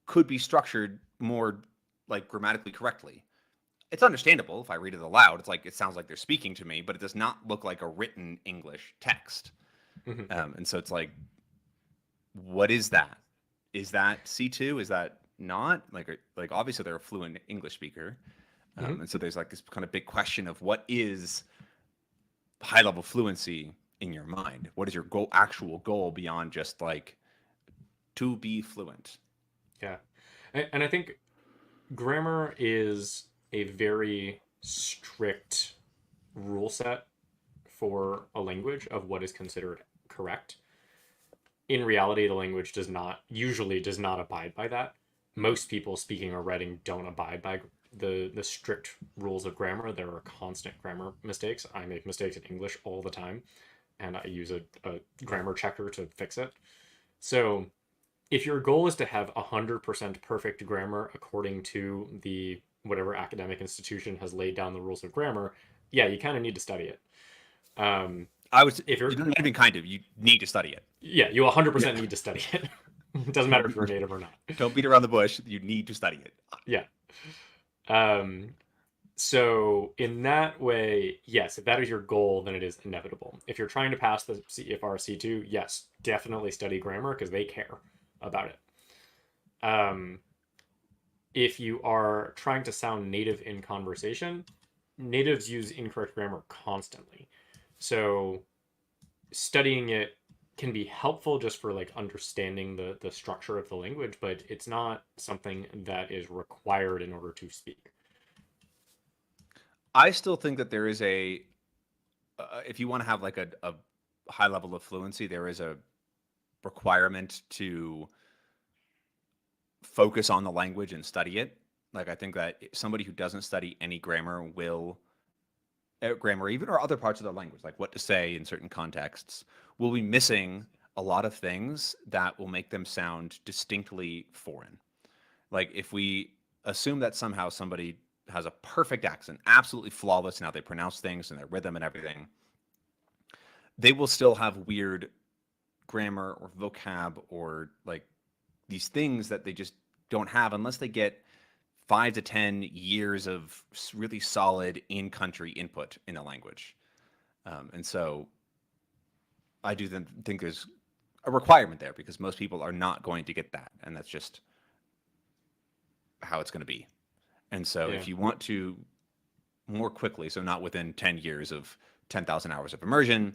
could be structured more like grammatically correctly. It's understandable if I read it aloud. It's like it sounds like they're speaking to me, but it does not look like a written English text. Mm-hmm. And so it's like, what is that? Is that C2? Is that not? Like obviously they're a fluent English speaker, Mm-hmm. and so there's like this kind of big question of what is high level fluency in your mind? What is your actual goal beyond just like to be fluent? Yeah. And I think grammar is a very strict rule set for a language of what is considered correct. In reality, the language does not abide by that. Most people speaking or writing don't abide by the strict rules of grammar. There are constant grammar mistakes. I make mistakes in English all the time, and I use a grammar checker to fix it. So if your goal is to have 100% perfect grammar according to the whatever academic institution has laid down the rules of grammar, yeah, you kind of need to study it. Um, I was if you you're, don't even kind of you need to study it. yeah, you Yeah. 100% need to study it. It doesn't matter Don't if you're a native or not. don't beat around the bush. You need to study it. Yeah. Um, so in that way, yes, if that is your goal, then it is inevitable. If you're trying to pass the CFR C2, yes, definitely study grammar because they care about it. Um, if you are trying to sound native in conversation, natives use incorrect grammar constantly. So studying it can be helpful just for like understanding the structure of the language, but it's not something that is required in order to speak. I still think that there is if you want to have like a high level of fluency, there is a requirement to focus on the language and study it. Like I think that somebody who doesn't study any grammar will grammar even or other parts of the language, like what to say in certain contexts, will be missing a lot of things that will make them sound distinctly foreign. Like if we assume that somehow somebody has a perfect accent, absolutely flawless in how they pronounce things and their rhythm and everything, they will still have weird grammar or vocab or like these things that they just don't have unless they get 5 to 10 years of really solid in-country input in a language. And so I do think there's a requirement there because most people are not going to get that, and that's just how it's going to be. And so Yeah. if you want to more quickly, so not within 10 years of 10,000 hours of immersion,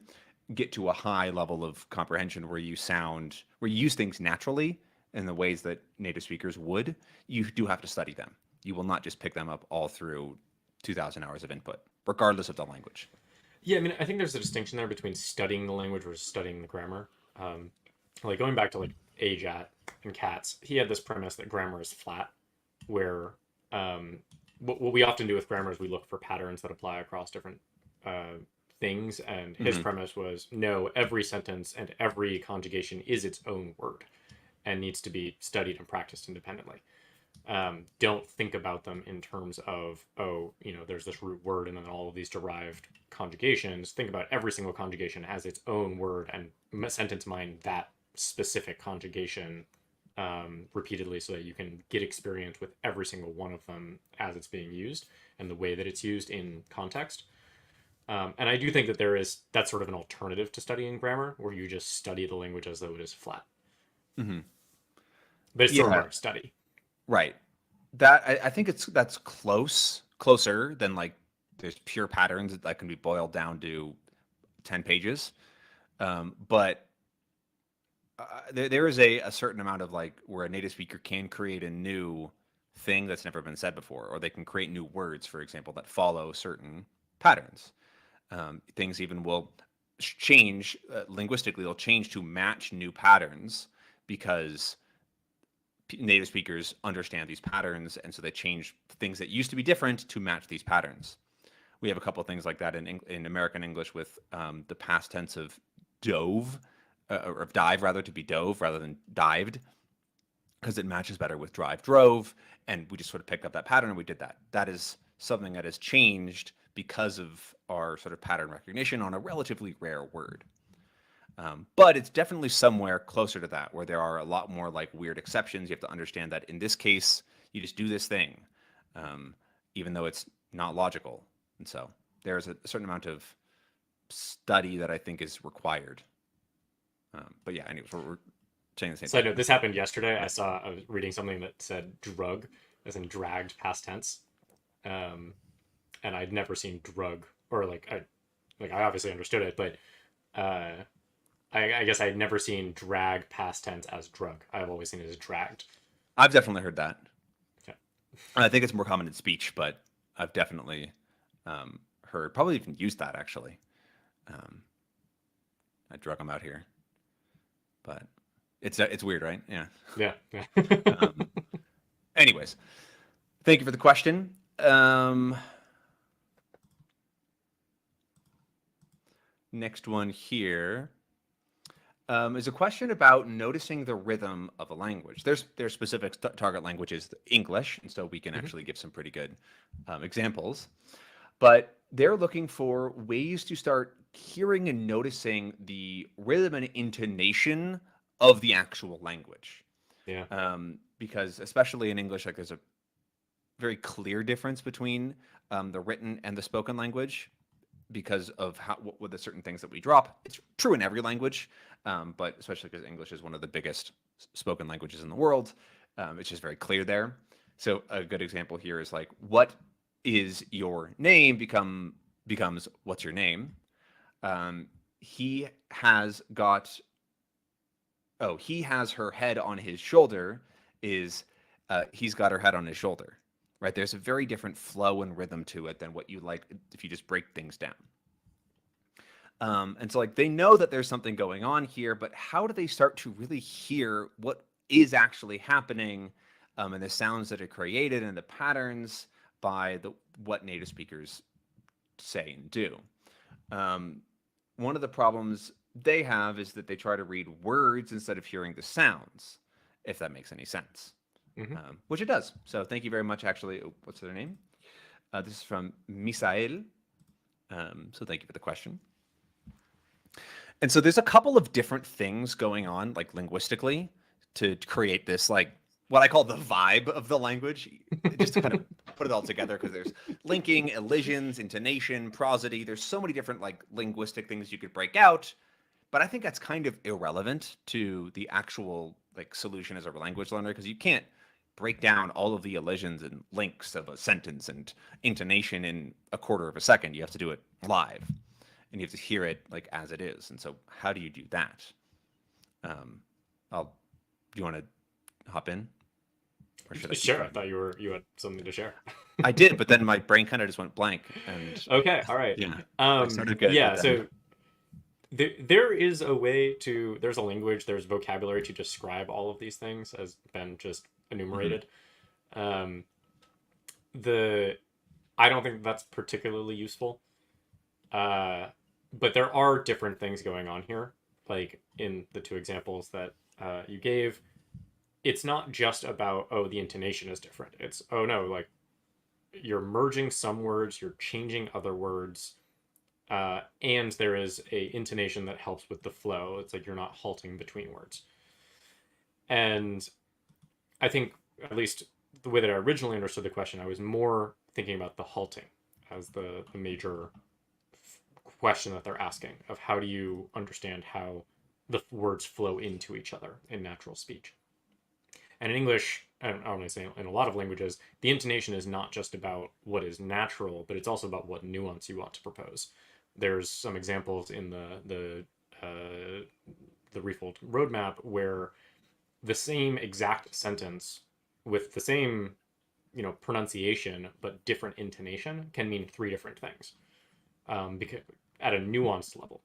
get to a high level of comprehension where where you use things naturally in the ways that native speakers would, you do have to study them. You will not just pick them up all through 2,000 hours of input, regardless of the language. Yeah, I mean, I think there's a distinction there between studying the language versus studying the grammar. Like going back to like Ajat and Katz, he had this premise that grammar is flat, where what we often do with grammar is we look for patterns that apply across different uh, things. And his Mm-hmm. premise was no, every sentence and every conjugation is its own word and needs to be studied and practiced independently. Don't think about them in terms of, oh, there's this root word and then all of these derived conjugations. Think about every single conjugation as its own word and sentence mine that specific conjugation repeatedly so that you can get experience with every single one of them as it's being used and the way that it's used in context. And I do think that that's sort of an alternative to studying grammar, where you just study the language as though it is flat. Hmm. But it's still Yeah, more of study. right. I think that's closer than like there's pure patterns that can be boiled down to 10 pages. But there is a certain amount of like where a native speaker can create a new thing that's never been said before, or they can create new words, for example, that follow certain patterns. Things even will change linguistically, they'll change to match new patterns because native speakers understand these patterns, and so they change things that used to be different to match these patterns. We have a couple of things like that in American English with the past tense of dove, or of dive rather, to be dove rather than dived, because it matches better with drive, drove, and we just sort of picked up that pattern and we did that. That is something that has changed because of our sort of pattern recognition on a relatively rare word. But it's definitely somewhere closer to that, where there are a lot more like weird exceptions. You have to understand that in this case, you just do this thing, even though it's not logical. And so there's a certain amount of study that I think is required. But yeah, anyways, we're saying the same So I thing. know this happened yesterday. I was reading something that said drug, as in dragged past tense. Um, and I'd never seen drug, or I obviously understood it, but uh, I guess I'd never seen drag past tense as drug. I've always seen it as dragged. I've definitely heard that. Yeah. I think it's more common in speech, but I've definitely heard, probably even used that actually. Um, I drug them out here, but it's weird, right? Yeah. Yeah. Um, anyways, thank you for the question. Next one here is a question about noticing the rhythm of a language. There's specific target languages, English, and so we can Mhm. actually give some pretty good examples. But they're looking for ways to start hearing and noticing the rhythm and intonation of the actual language. Yeah. Because especially in English, like there's a very clear difference between the written and the spoken language because of what the certain things that we drop. It's true in every language, but especially because English is one of the biggest spoken languages in the world. It's just very clear there. So a good example here is like, what is your name becomes what's your name. He has got he has her head on his shoulder is he's got her head on his shoulder, right? There's a very different flow and rhythm to it than what you like if you just break things down. And so like they know that there's something going on here, but how do they start to really hear what is actually happening, and the sounds that are created and the patterns by what native speakers say and do? Um, One of the problems they have is that they try to read words instead of hearing the sounds, if that makes any sense, Hmm. which it does. So thank you very much. Actually, what's their name? This is from Misael. So thank you for the question. And so there's a couple of different things going on, like linguistically, to create this, like what I call the vibe of the language, just to kind of put it all together, because there's linking, elisions, intonation, prosody. There's so many different like linguistic things you could break out, but I think that's kind of irrelevant to the actual like solution as a language learner, because you can't break down all of the elisions and links of a sentence and intonation in a quarter of a second. You have to do it live, and you have to hear it like as it is. And so, how do you do that? Um, I'll. Do you want to hop in, or should I keep Sure. I going? thought you had something to share. I did, but then my brain kind of just went blank, and Okay. All right. yeah, I started good, but Yeah. then So there is a way to, there's a language, there's vocabulary to describe all of these things, as Ben just Mhm. enumerated. Um, the I don't think that's particularly useful. Uh, but there are different things going on here. Like in the two examples that you gave, it's not just about, oh, the intonation is different. It's, oh no, like you're merging some words, you're changing other words, and there is a intonation that helps with the flow. It's like you're not halting between words. And I think, at least the way that I originally understood the question, I was more thinking about the halting as the major question that they're asking of how do you understand how the words flow into each other in natural speech. And in English, and I want to say in a lot of languages, the intonation is not just about what is natural, but it's also about what nuance you want to propose. There's some examples in the Refold roadmap where the same exact sentence with the same pronunciation but different intonation can mean three different things, because at a nuanced level.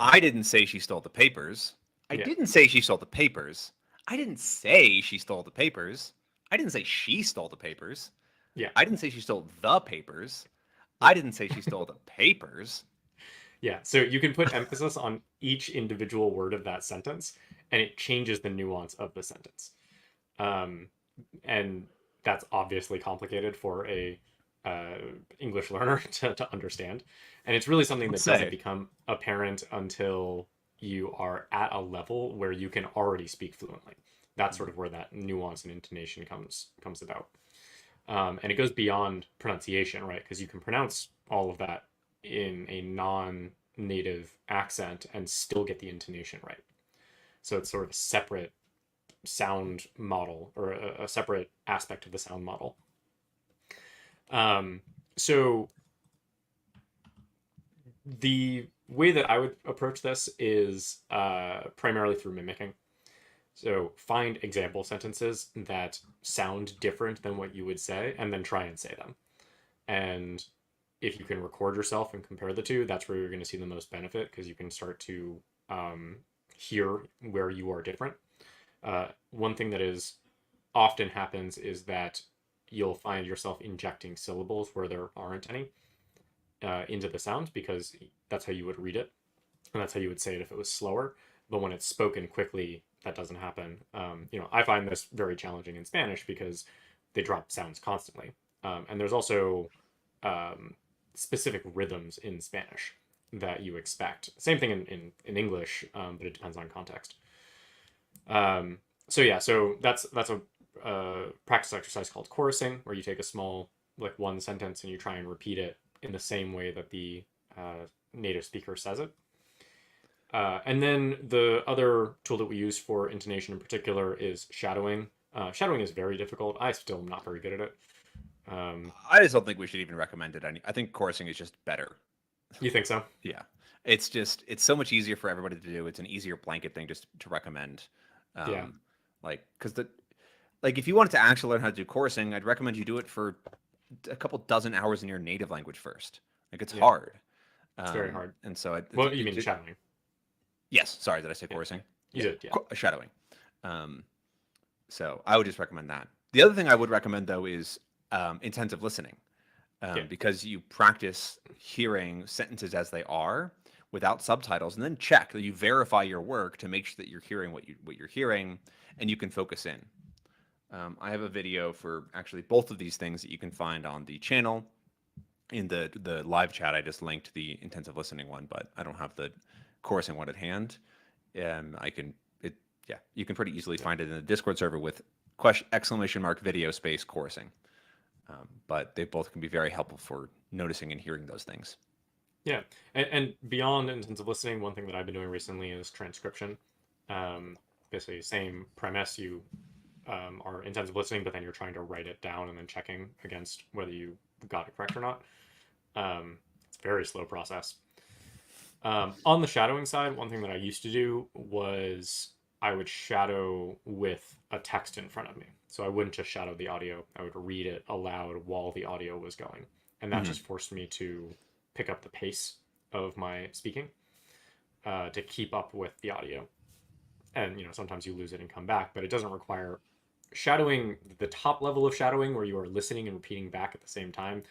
I didn't say she stole the papers. I Yeah, didn't say she stole the papers. I didn't say she stole the papers. I didn't say she stole the papers. yeah, I didn't say she stole the papers. yeah, I didn't say she stole the papers. yeah. So you can put emphasis on each individual word of that sentence, and it changes the nuance of the sentence. Um, and that's obviously complicated for a uh, English learner to understand. And it's really something Let's that doesn't say. become apparent until you are at a level where you can already speak fluently. That's sort of where that nuance and intonation comes about. And it goes beyond pronunciation, right? Because you can pronounce all of that in a non-native accent and still get the intonation right. So it's sort of a separate sound model or a separate aspect of the sound model. So the way that I would approach this is primarily through mimicking. So find example sentences that sound different than what you would say, and then try and say them. And if you can record yourself and compare the two, that's where you're going to see the most benefit because you can start to um, hear where you are different. One thing that is often happens is that you'll find yourself injecting syllables where there aren't any into the sound because that's how you would read it and that's how you would say it if it was slower. But when it's spoken quickly, that doesn't happen. I find this very challenging in Spanish because they drop sounds constantly, and there's also um, specific rhythms in Spanish that you expect. Same thing in English, but it depends on context. Um, so yeah, so that's a practice exercise called chorusing, where you take a small like one sentence and you try and repeat it in the same way that the native speaker says it. And then the other tool that we use for intonation in particular is shadowing. Shadowing is very difficult. I still am not very good at it. Um, I just don't think we should even recommend it. I think chorusing is just better. you think so? Yeah. It's so much easier for everybody to do. It's an easier blanket thing just to recommend. Yeah, Um, because if you wanted to actually learn how to do chorusing, I'd recommend you do it for a couple dozen hours in your native language first. Like it's yeah, hard. it's very hard. And so Well, you mean shadowing? yes. Sorry, did I say Yeah, yeah. chorusing? You Yeah, did, yeah, shadowing. Um, so I would just recommend that. The other thing I would recommend though is intensive listening, yeah, because you practice hearing sentences as they are without subtitles, and then check that you verify your work to make sure that you're hearing what you're hearing, and you can focus in. I have a video for actually both of these things that you can find on the channel. In the live chat, I just linked the intensive listening one, but I don't have the chorusing one at hand. I can it yeah, you can pretty easily yeah. find it in the Discord server with exclamation mark video space chorusing. But they both can be very helpful for noticing and hearing those things. Yeah, and beyond intensive listening, one thing that I've been doing recently is transcription. Um, Basically, same premise. You are intensive listening, but then you're trying to write it down and then checking against whether you got it correct or not. It's a very slow process. On the shadowing side, one thing that I used to do was I would shadow with a text in front of me. So I wouldn't just shadow the audio, I would read it aloud while the audio was going. And that Mm-hmm. just forced me to pick up the pace of my speaking to keep up with the audio. And, sometimes you lose it and come back, but it doesn't require shadowing. The top level of shadowing where you are listening and repeating back at the same time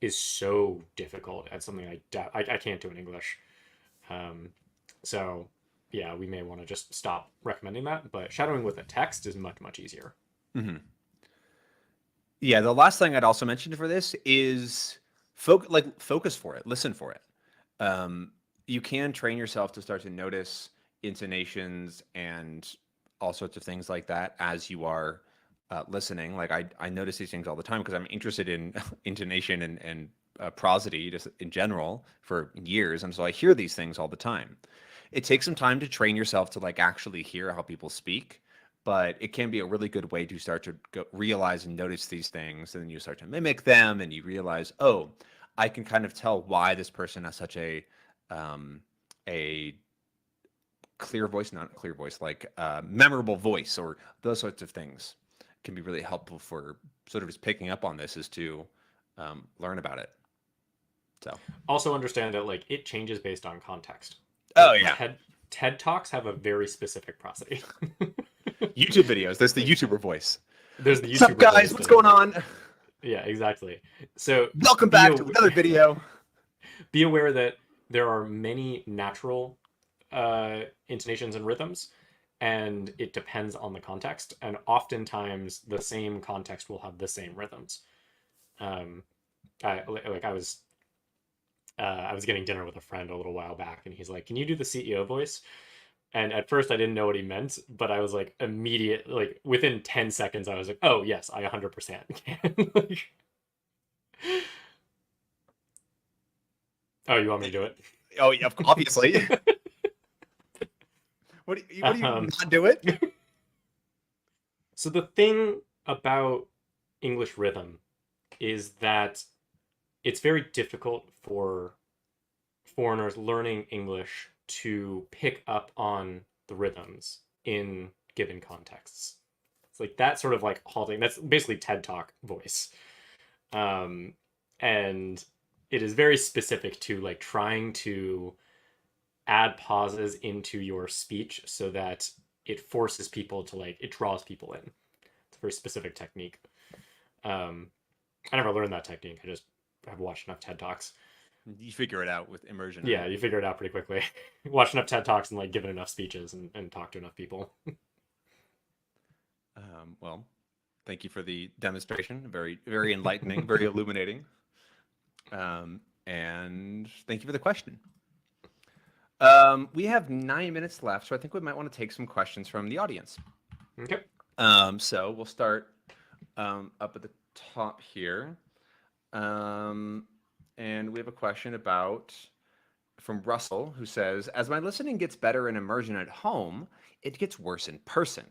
is so difficult at something I can't do in English. Um, so yeah, we may want to just stop recommending that. But shadowing with a text is much, much easier. Mm-hmm. Yeah, the last thing I'd also mention for this is focus for it, listen for it. You can train yourself to start to notice intonations and all sorts of things like that as you are listening. Like I notice these things all the time because I'm interested in intonation and prosody just in general for years, and so I hear these things all the time. It takes some time to train yourself to like actually hear how people speak, but it can be a really good way to start to realize and notice these things, and then you start to mimic them, and you realize, oh, I can kind of tell why this person has such um, a clear voice, not clear voice, like memorable voice, or those sorts of things can be really helpful for sort of just picking up on this, is to learn about it. So, Also understand that like it changes based on context. oh Like yeah, TED Talks have a very specific prosody. YouTube videos. There's the YouTuber voice. There's the What's up, YouTuber guys? voice What's that is going like, on? yeah, exactly. So Welcome be back to another video. be aware that there are many natural intonations and rhythms, and it depends on the context. And oftentimes, the same context will have the same rhythms. Um, I was getting dinner with a friend a little while back, and he's like, "Can you do the CEO voice?" And at first, I didn't know what he meant, but I was like, immediate, like within 10 seconds, I was like, "Oh yes, I 100% can." Like, oh, you want me to do it? Oh, yeah, obviously. What do you Um, not do it? so the thing about English rhythm is that it's very difficult for foreigners learning English to pick up on the rhythms in given contexts. It's like that sort of like halting. That's basically TED Talk voice. Um, and it is very specific to like trying to add pauses into your speech so that it forces people to like, it draws people in. It's a very specific technique. Um, I never learned that technique. I just have watched enough TED Talks. You figure it out with immersion, Yeah, right? you figure it out pretty quickly. Watch enough TED Talks and like given enough speeches and talk to enough people. Well, thank you for the demonstration. Very, very enlightening, very illuminating. And thank you for the question. We have 9 minutes left, so I think we might want to take some questions from the audience. Okay. So we'll start up at the top here. And we have a question from Russell, who says, as my listening gets better in immersion at home, it gets worse in person.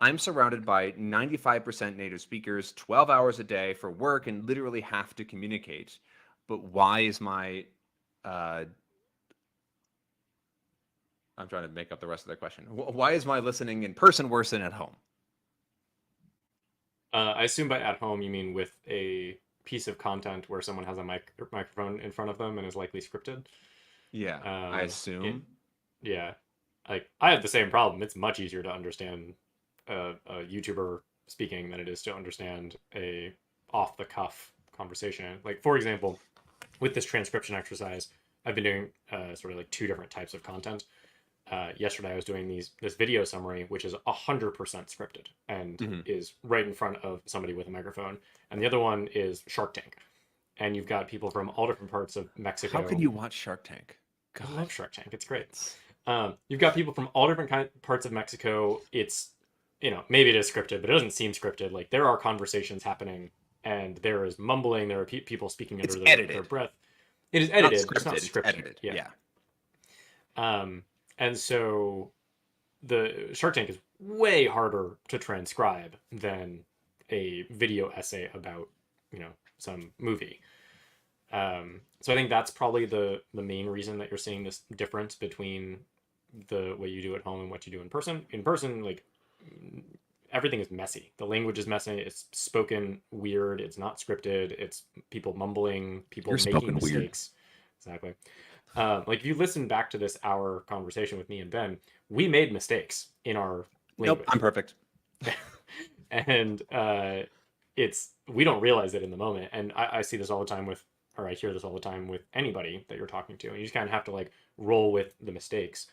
I'm surrounded by 95% native speakers, 12 hours a day for work, and literally have to communicate. But why is my I'm trying to make up the rest of the question. Why is my listening in person worse than at home? I assume by at home you mean with a piece of content where someone has a microphone in front of them and is likely scripted. Yeah, I assume. Yeah, like I have the same problem. It's much easier to understand a YouTuber speaking than it is to understand a off the cuff conversation. Like for example, with this transcription exercise, I've been doing sort of like two different types of content. Yesterday I was doing this video summary, which is 100% scripted and is right in front of somebody with a microphone, and the other one is Shark Tank, and you've got people from all different parts of Mexico. How can you watch Shark Tank? God. I love Shark Tank. It's great. You've got people from all different parts of Mexico. It's, maybe it is scripted, but it doesn't seem scripted. Like there are conversations happening, and there is mumbling. There are people speaking under their breath. It is edited. It's not scripted. It's edited. Yeah. And so the Shark Tank is way harder to transcribe than a video essay about, some movie. So I think that's probably the main reason that you're seeing this difference between the way you do at home and what you do in person. In person, like everything is messy. The language is messy. It's spoken weird. It's not scripted. It's people mumbling, people making mistakes. Weird. Exactly. Like if you listen back to this hour conversation with me and Ben, we made mistakes in our language. Nope, I'm perfect. And we don't realize it in the moment. And I see this all the time I hear this all the time with anybody that you're talking to. And you just kind of have to like roll with the mistakes.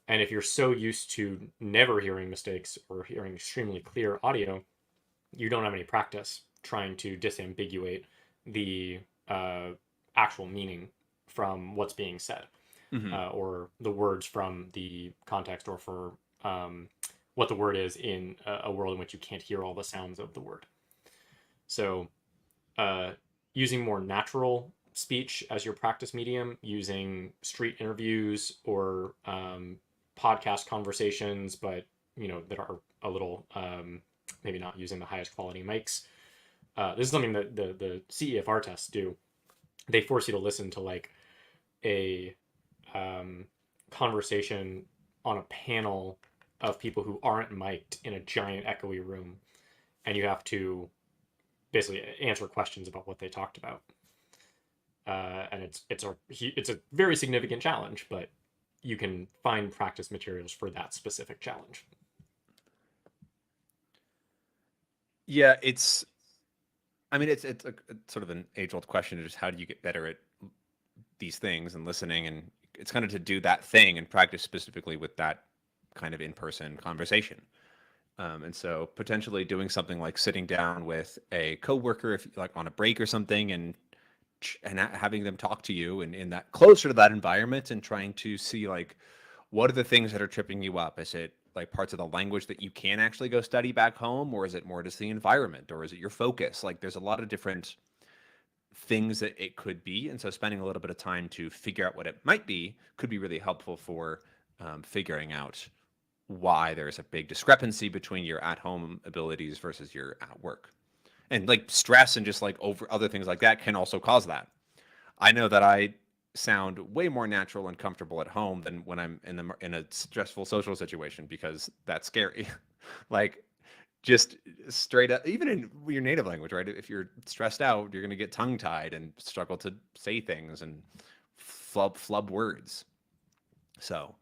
And if you're so used to never hearing mistakes or hearing extremely clear audio, you don't have any practice trying to disambiguate the actual meaning from what's being said, or the words from the context, or for what the word is in a world in which you can't hear all the sounds of the word. So using more natural speech as your practice medium, using street interviews or podcast conversations, but that are a little maybe not using the highest quality mics. This is something that the CEFR tests do. They force you to listen to like a conversation on a panel of people who aren't mic'd in a giant echoey room, and you have to basically answer questions about what they talked about. And it's a very significant challenge, but you can find practice materials for that specific challenge. Yeah, it's a sort of an age-old question, just how do you get better at these things and listening, and it's kind of to do that thing and practice specifically with that kind of in-person conversation. And so potentially doing something like sitting down with a coworker, if like on a break or something, and having them talk to you and in that closer to that environment, and trying to see like what are the things that are tripping you up. Is it like parts of the language that you can actually go study back home, or is it more just the environment, or is it your focus? Like there's a lot of different things that it could be, and so spending a little bit of time to figure out what it might be could be really helpful for figuring out why there's a big discrepancy between your at-home abilities versus your at work. And like stress and just like over other things like that can also cause that. I know that I sound way more natural and comfortable at home than when I'm in a stressful social situation, because that's scary. Like just straight up, even in your native language, right? If you're stressed out, you're going to get tongue-tied and struggle to say things and flub words. So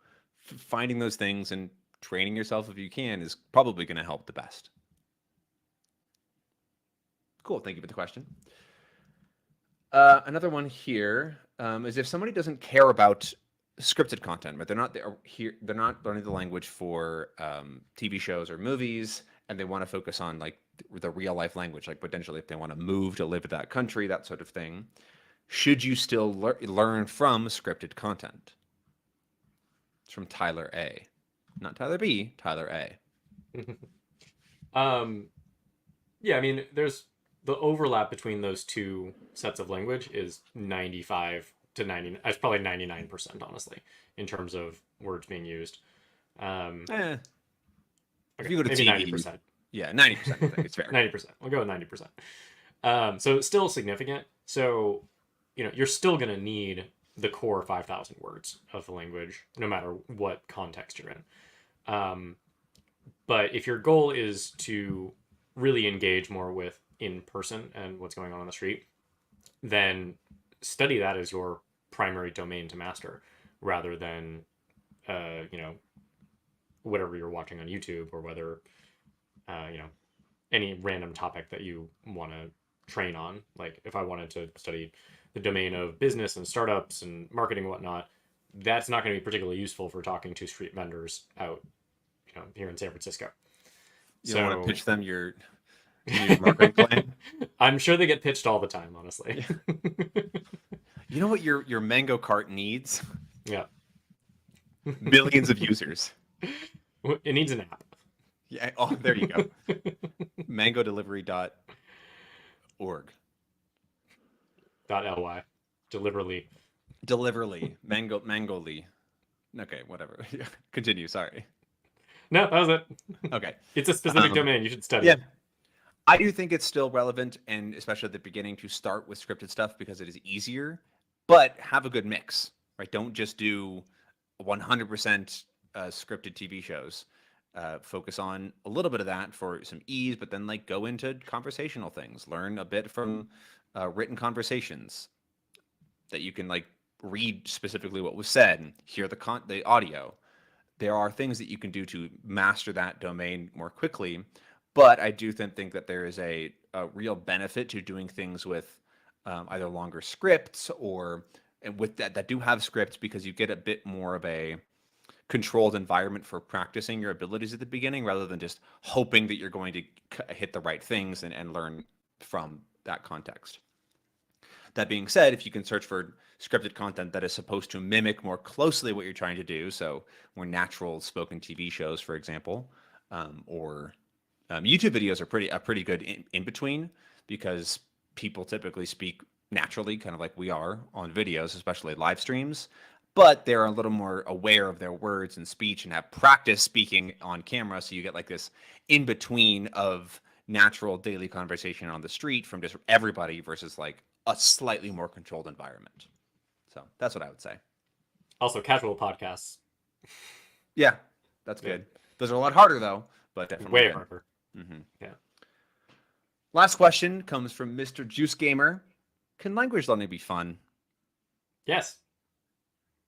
finding those things and training yourself if you can is probably going to help the best. Cool. Thank you for the question. Another one here is if somebody doesn't care about scripted content, but they're not learning the language for TV shows or movies, and they want to focus on like the real life language, like potentially if they want to move to live in that country, that sort of thing. Should you still learn from scripted content? It's from Tyler A. Not Tyler B, Tyler A. Yeah, I mean, there's the overlap between those two sets of language is 95 to 90. It's probably 99%, honestly, in terms of words being used. Okay, if you go to maybe TV, 90%. Yeah, 90%. I think it's fair. 90%. We'll go with 90%. So it's still significant. So, you're still going to need the core 5,000 words of the language, no matter what context you're in. But if your goal is to really engage more with in person and what's going on the street, then study that as your primary domain to master, rather than, whatever you're watching on YouTube, or whether, any random topic that you want to train on. Like if I wanted to study the domain of business and startups and marketing and whatnot, that's not going to be particularly useful for talking to street vendors out, here in San Francisco. You don't want to pitch them your marketing plan? I'm sure they get pitched all the time, honestly. You know what your mango cart needs? Yeah. Millions of users. It needs an app. Yeah. Oh, there you go. mangodelivery.org. .ly. Deliverly. Mangoly. Okay, whatever. Continue. Sorry. No, that was it. Okay. It's a specific domain. You should study. Yeah. I do think it's still relevant, and especially at the beginning, to start with scripted stuff because it is easier, but have a good mix, right? Don't just do 100% scripted TV shows. Focus on a little bit of that for some ease, but then like go into conversational things. Learn a bit from written conversations that you can like read specifically what was said and hear the audio. There are things that you can do to master that domain more quickly, but I do think that there is a real benefit to doing things with either longer scripts or with that do have scripts, because you get a bit more of a controlled environment for practicing your abilities at the beginning, rather than just hoping that you're going to hit the right things and learn from that context. That being said, if you can search for scripted content that is supposed to mimic more closely what you're trying to do, so more natural spoken TV shows, for example, or YouTube videos are pretty good in between, because people typically speak naturally, kind of like we are on videos, especially live streams, but they're a little more aware of their words and speech and have practice speaking on camera. So you get like this in between of natural daily conversation on the street from just everybody versus like a slightly more controlled environment. So that's what I would say. Also, casual podcasts. Yeah, that's Yeah. good. Those are a lot harder though, but definitely Way good. harder. Mm-hmm. Yeah. Last question comes from Mr. Juice Gamer. Can language learning be fun? Yes.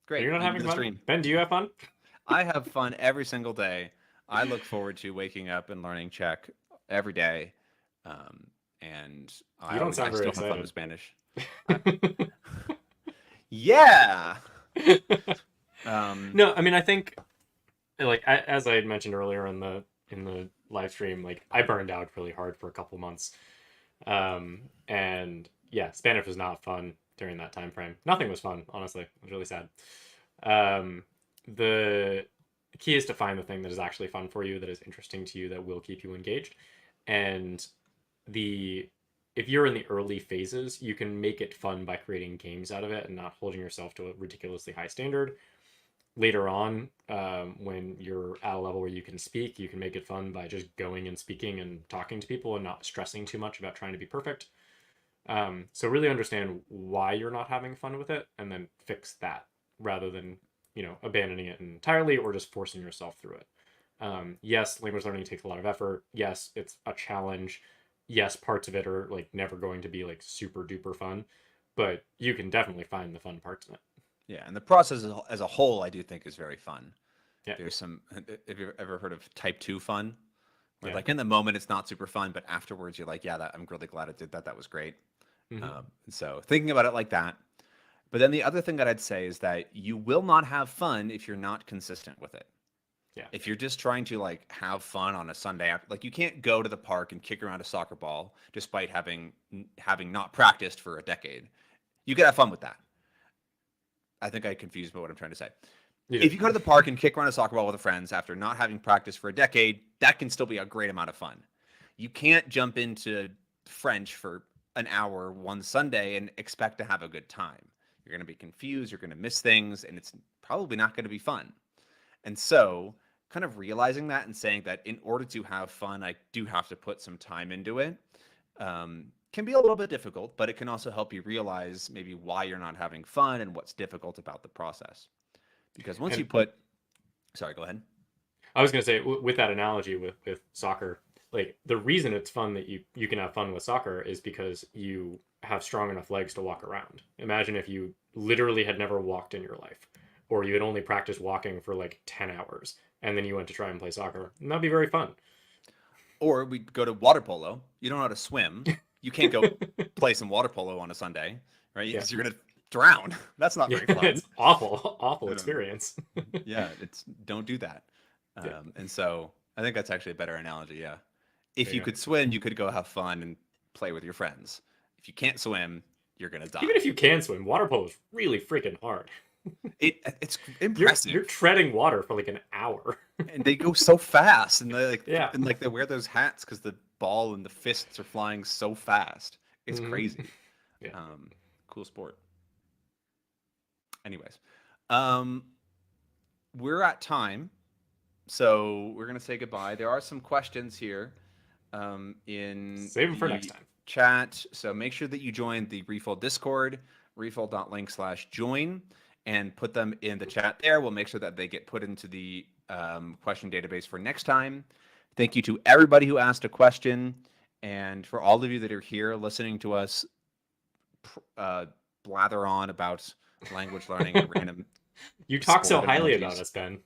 Great. You're not Leave it having to the fun? stream. Ben, do you have fun? I have fun every single day. I look forward to waking up and learning Czech every day. And You don't sound I very still have fun with excited. Spanish. Yeah. No, I mean, I think, like, as I had mentioned earlier in the live stream, like, I burned out really hard for a couple months. And yeah, Spanish was not fun during that time frame. Nothing was fun, honestly. It was really sad. The key is to find the thing that is actually fun for you, that is interesting to you, that will keep you engaged. And the if you're in the early phases, you can make it fun by creating games out of it and not holding yourself to a ridiculously high standard. Later on, when you're at a level where you can speak, you can make it fun by just going and speaking and talking to people and not stressing too much about trying to be perfect. So really understand why you're not having fun with it, and then fix that, rather than abandoning it entirely or just forcing yourself through it. Yes, language learning takes a lot of effort. Yes, it's a challenge. Yes, parts of it are like never going to be like super duper fun, but you can definitely find the fun parts in it. Yeah, and the process as a whole, I do think is very fun. Yeah. There's some. Have you ever heard of type 2 fun? Where Yeah. like in the moment it's not super fun, but afterwards you're like, yeah, I'm really glad I did that. That was great. Mm-hmm. So thinking about it like that. But then the other thing that I'd say is that you will not have fun if you're not consistent with it. Yeah. If you're just trying to like have fun on a Sunday, like you can't go to the park and kick around a soccer ball despite having not practiced for a decade. You can have fun with that. I think I confused about what I'm trying to say. If you go to the park and kick around a soccer ball with friends after not having practiced for a decade, that can still be a great amount of fun. You can't jump into French for an hour one Sunday and expect to have a good time. You're going to be confused, you're going to miss things, and it's probably not going to be fun. And so kind of realizing that and saying that in order to have fun, I do have to put some time into it, can be a little bit difficult, but it can also help you realize maybe why you're not having fun and what's difficult about the process. Because once you put, sorry, go ahead. I was going to say, with that analogy with soccer, like the reason it's fun that you can have fun with soccer is because you have strong enough legs to walk around. Imagine if you literally had never walked in your life, or you had only practiced walking for like 10 hours, and then you went to try and play soccer. And that'd be very fun. Or we go to water polo. You don't know how to swim. You can't go play some water polo on a Sunday, right? Because you're going to drown. That's not very fun. It's awful experience. Yeah, don't do that. And so I think that's actually a better analogy. Yeah. If you could swim, you could go have fun and play with your friends. If you can't swim, you're going to die. Even if you can swim, water polo is really freaking hard. It's impressive. You're treading water for like an hour. And they go so fast, and they and they wear those hats because the ball and the fists are flying so fast. It's crazy. Yeah. Cool sport. Anyways, we're at time, so we're gonna say goodbye. There are some questions here in save them for next time. Chat. So make sure that you join the Refold Discord, refold.link/join, and put them in the chat there. We'll make sure that they get put into the question database for next time. Thank you to everybody who asked a question, and for all of you that are here listening to us blather on about language learning and random. You talk so highly about us, Ben.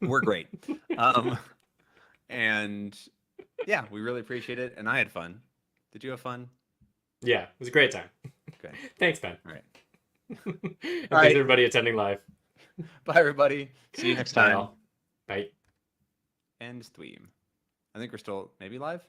We're great. And yeah, we really appreciate it, and I had fun. Did you have fun? Yeah, it was a great time. Good. Thanks, Ben. All right. Thanks, everybody attending live. Bye, everybody. See you next time. Bye. And stream. I think we're still maybe live.